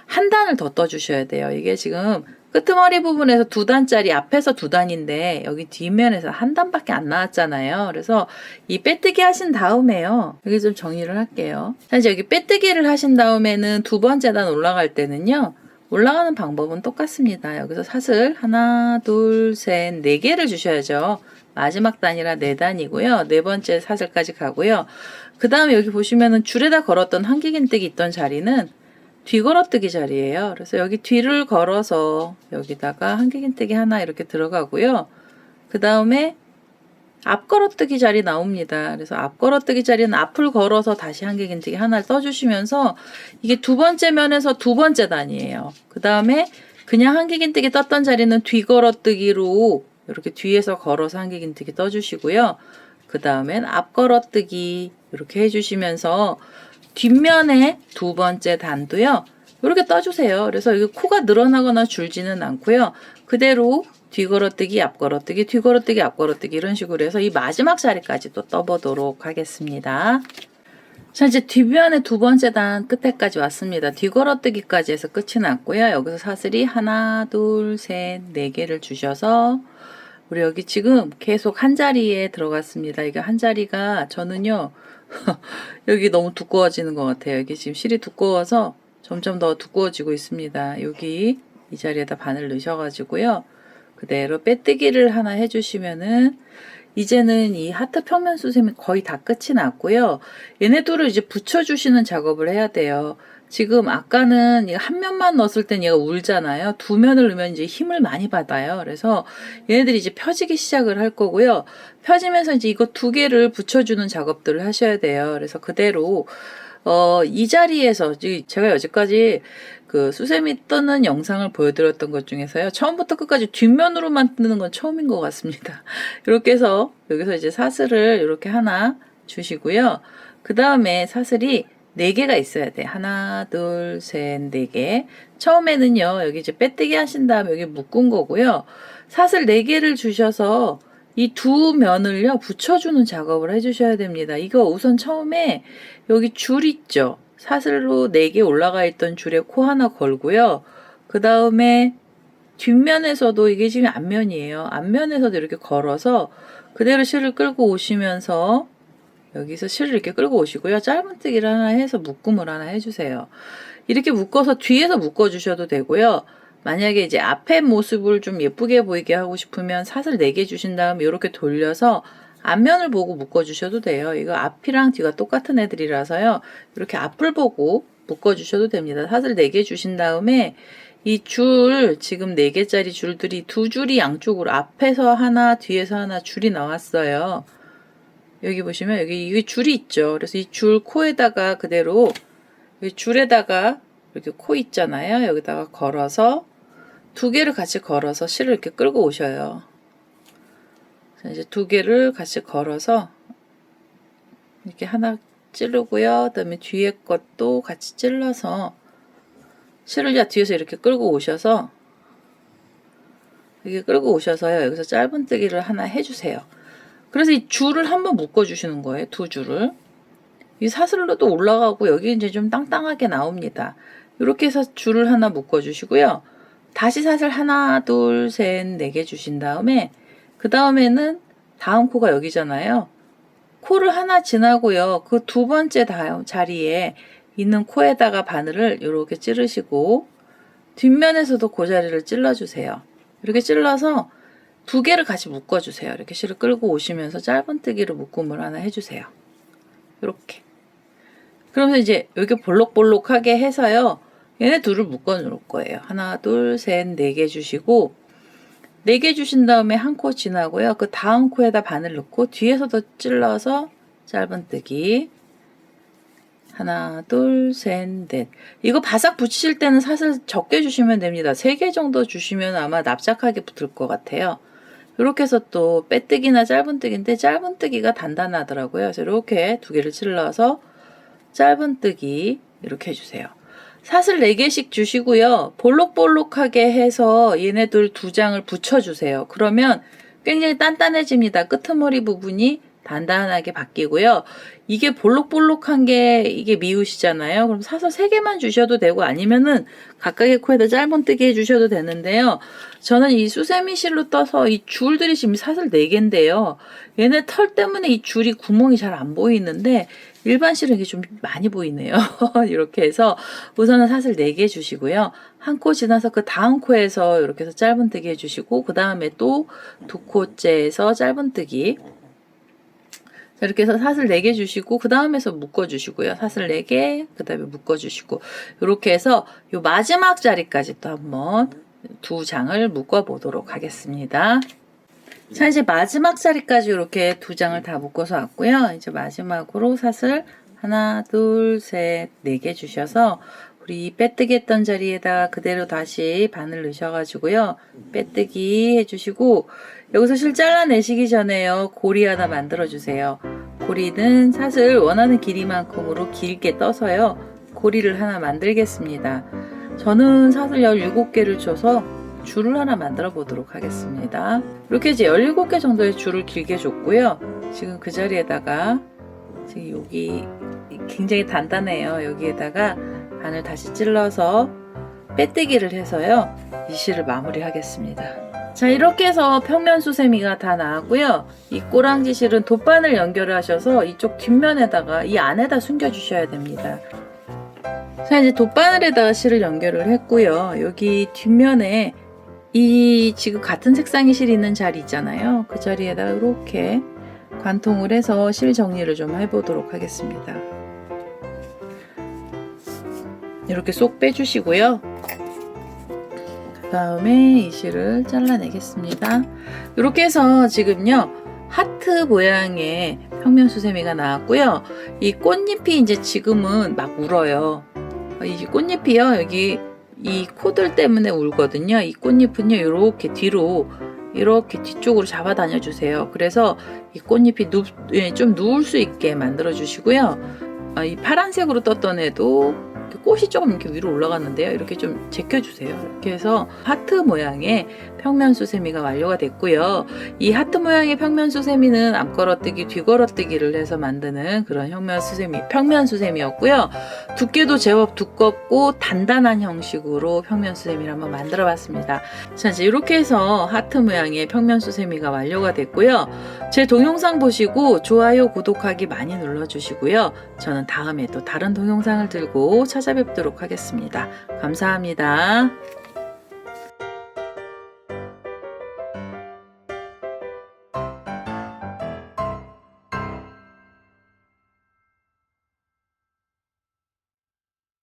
한 단을 더 떠주셔야 돼요. 이게 지금 끄트머리 부분에서 2단짜리 앞에서 2단인데 여기 뒷면에서 한 단밖에 안 나왔잖아요. 그래서 이 빼뜨기 하신 다음에요. 여기 좀 정리를 할게요. 자, 이제 여기 빼뜨기를 하신 다음에는 2번째 단 올라갈 때는요. 올라가는 방법은 똑같습니다. 여기서 사슬 하나, 둘, 셋, 4개를 주셔야죠. 마지막 단이라 4단이고요. 네 번째 사슬까지 가고요. 그 다음에 여기 보시면은 줄에다 걸었던 한길긴뜨기 있던 자리는 뒤걸어뜨기 자리예요. 그래서 여기 뒤를 걸어서 여기다가 한길긴뜨기 하나 이렇게 들어가고요. 그 다음에 앞걸어뜨기 자리 나옵니다. 그래서 앞걸어뜨기 자리는 앞을 걸어서 다시 한길긴뜨기 하나를 떠주시면서 이게 2번째 면에서 2번째 단이에요. 그 다음에 그냥 한길긴뜨기 떴던 자리는 뒤걸어뜨기로 이렇게 뒤에서 걸어서 한길긴뜨기 떠주시고요. 그 다음엔 앞걸어뜨기 이렇게 해주시면서 뒷면에 2번째 단도요. 이렇게 떠주세요. 그래서 이게 코가 늘어나거나 줄지는 않고요. 그대로 뒤걸어뜨기, 앞걸어뜨기, 뒤걸어뜨기, 앞걸어뜨기 이런 식으로 해서 이 마지막 자리까지 또 떠보도록 하겠습니다. 자, 이제 뒷면에 2번째 단 끝에까지 왔습니다. 뒤걸어뜨기까지 해서 끝이 났고요. 여기서 사슬이 하나, 둘, 셋, 4개를 주셔서 우리 여기 지금 계속 한 자리에 들어갔습니다. 이게 한 자리가 저는요. 여기 너무 두꺼워지는 것 같아요. 여기 지금 실이 두꺼워서 점점 더 두꺼워지고 있습니다. 여기 이 자리에다 바늘 넣으셔가지고요. 그대로 빼뜨기를 하나 해주시면은 이제는 이 하트 평면 수세미 거의 다 끝이 났고요. 얘네들을 이제 붙여주시는 작업을 해야 돼요. 지금 아까는 한 면만 넣었을 땐 얘가 울잖아요. 2면을 넣으면 이제 힘을 많이 받아요. 그래서 얘네들이 이제 펴지기 시작을 할 거고요. 펴지면서 이제 이거 2개를 붙여주는 작업들을 하셔야 돼요. 그래서 그대로 이 자리에서 제가 여지까지 그 수세미 뜨는 영상을 보여드렸던 것 중에서요. 처음부터 끝까지 뒷면으로만 뜨는 건 처음인 것 같습니다. 이렇게 해서 여기서 이제 사슬을 이렇게 하나 주시고요. 그 다음에 사슬이 4개가 있어야 돼. 하나, 둘, 셋, 4개. 처음에는요, 여기 이제 빼뜨기 하신 다음에 여기 묶은 거고요. 사슬 4개를 주셔서 이 2면을요, 붙여주는 작업을 해주셔야 됩니다. 이거 우선 처음에 여기 줄 있죠? 사슬로 4개 올라가 있던 줄에 코 하나 걸고요. 그 다음에 뒷면에서도 이게 지금 앞면이에요. 앞면에서도 이렇게 걸어서 그대로 실을 끌고 오시면서 여기서 실을 이렇게 끌고 오시고요. 짧은뜨기를 하나 해서 묶음을 하나 해주세요. 이렇게 묶어서 뒤에서 묶어주셔도 되고요. 만약에 이제 앞에 모습을 좀 예쁘게 보이게 하고 싶으면 사슬 4개 주신 다음에 이렇게 돌려서 앞면을 보고 묶어주셔도 돼요. 이거 앞이랑 뒤가 똑같은 애들이라서요. 이렇게 앞을 보고 묶어주셔도 됩니다. 사슬 4개 주신 다음에 이 줄, 지금 4개짜리 줄들이 2줄이 양쪽으로 앞에서 하나, 뒤에서 하나 줄이 나왔어요. 여기 보시면 여기 줄이 있죠. 그래서 이 줄 코에다가 그대로 여기 줄에다가 이렇게 코 있잖아요. 여기다가 걸어서 2개를 같이 걸어서 실을 이렇게 끌고 오셔요. 이제 2개를 같이 걸어서 이렇게 하나 찌르고요. 그다음에 뒤에 것도 같이 찔러서 실을 뒤에서 이렇게 끌고 오셔서 이렇게 끌고 오셔서요. 여기서 짧은뜨기를 하나 해주세요. 그래서 이 줄을 한번 묶어주시는 거예요. 2줄을. 이 사슬로도 올라가고 여기 이제 좀 땅땅하게 나옵니다. 이렇게 해서 줄을 하나 묶어주시고요. 다시 사슬 하나, 둘, 셋, 4개 주신 다음에 그 다음에는 다음 코가 여기잖아요. 코를 하나 지나고요. 그 2번째 다음 자리에 있는 코에다가 바늘을 이렇게 찌르시고 뒷면에서도 그 자리를 찔러주세요. 이렇게 찔러서 2개를 같이 묶어주세요. 이렇게 실을 끌고 오시면서 짧은뜨기로 묶음을 하나 해주세요. 이렇게. 그러면서 이제 여기 볼록볼록하게 해서요. 얘네 둘을 묶어 놓을 거예요. 하나, 둘, 셋, 4개 주시고 4개 주신 다음에 한 코 지나고요. 그 다음 코에다 바늘 넣고 뒤에서도 찔러서 짧은뜨기 하나, 둘, 셋, 넷. 이거 바싹 붙이실 때는 사슬 적게 주시면 됩니다. 3개 정도 주시면 아마 납작하게 붙을 것 같아요. 이렇게 해서 또 빼뜨기나 짧은뜨기인데 짧은뜨기가 단단하더라고요. 그래서 이렇게 두 개를 찔러서 짧은뜨기 이렇게 해주세요. 사슬 4개씩 주시고요. 볼록볼록하게 해서 얘네들 두 장을 붙여주세요. 그러면 굉장히 단단해집니다. 끄트머리 부분이 단단하게 바뀌고요. 이게 볼록볼록한 게 이게 미우시잖아요. 그럼 사슬 3개만 주셔도 되고 아니면은 각각의 코에다 짧은뜨기 해주셔도 되는데요. 저는 이 수세미 실로 떠서 이 줄들이 지금 사슬 4개인데요. 얘네 털 때문에 이 줄이 구멍이 잘 안 보이는데 일반 실은 이게 좀 많이 보이네요. 이렇게 해서 우선은 사슬 4개 주시고요. 한 코 지나서 그 다음 코에서 이렇게 해서 짧은뜨기 해주시고 그 다음에 또 두 코째에서 짧은뜨기 이렇게 해서 사슬 4개 주시고 그 다음에서 묶어주시고요. 사슬 4개 그 다음에 묶어주시고 이렇게 해서 요 마지막 자리까지 또 한번 두 장을 묶어 보도록 하겠습니다. 자, 이제 마지막 자리까지 이렇게 두 장을 다 묶어서 왔고요. 이제 마지막으로 사슬 하나, 둘, 셋, 4개 주셔서 우리 빼뜨기 했던 자리에다 그대로 다시 바늘 넣으셔가지고요. 빼뜨기 해주시고 여기서 실 잘라내시기 전에요. 고리 하나 만들어주세요. 고리는 사슬 원하는 길이만큼으로 길게 떠서요. 고리를 하나 만들겠습니다. 저는 사슬 17개를 줘서 줄을 하나 만들어 보도록 하겠습니다. 이렇게 이제 17개 정도의 줄을 길게 줬고요. 지금 그 자리에다가 지금 여기 굉장히 단단해요. 여기에다가 바늘 다시 찔러서 빼뜨기를 해서요. 이 실을 마무리 하겠습니다. 자, 이렇게 해서 평면 수세미가 다 나왔고요. 이 꼬랑지 실은 돗바늘 연결을 하셔서 이쪽 뒷면에다가 이 안에다 숨겨 주셔야 됩니다. 자, 이제 돗바늘에다가 실을 연결을 했고요. 여기 뒷면에 이 지금 같은 색상의 실이 있는 자리 있잖아요. 그 자리에다가 이렇게 관통을 해서 실 정리를 좀 해보도록 하겠습니다. 이렇게 쏙 빼주시고요. 그 다음에 이 실을 잘라내겠습니다. 이렇게 해서 지금요 하트 모양의 평면 수세미가 나왔고요. 이 꽃잎이 이제 지금은 막 울어요. 이 꽃잎이요 여기 이 코들 때문에 울거든요. 이 꽃잎은요 이렇게 뒤로 이렇게 뒤쪽으로 잡아 다녀 주세요. 그래서 이 꽃잎이 좀 누울 수 있게 만들어 주시고요. 이 파란색으로 떴던 애도 꽃이 조금 이렇게 위로 올라갔는데요. 이렇게 좀 제껴주세요. 이렇게 해서 하트 모양의 평면 수세미가 완료가 됐고요. 이 하트 모양의 평면 수세미는 앞걸어뜨기, 뒤걸어뜨기를 해서 만드는 그런 평면 수세미였고요. 두께도 제법 두껍고 단단한 형식으로 평면 수세미를 한번 만들어 봤습니다. 자, 이제 이렇게 해서 하트 모양의 평면 수세미가 완료가 됐고요. 제 동영상 보시고 좋아요, 구독하기 많이 눌러주시고요. 저는 다음에 또 다른 동영상을 들고 찾아뵙도록 하겠습니다. 감사합니다.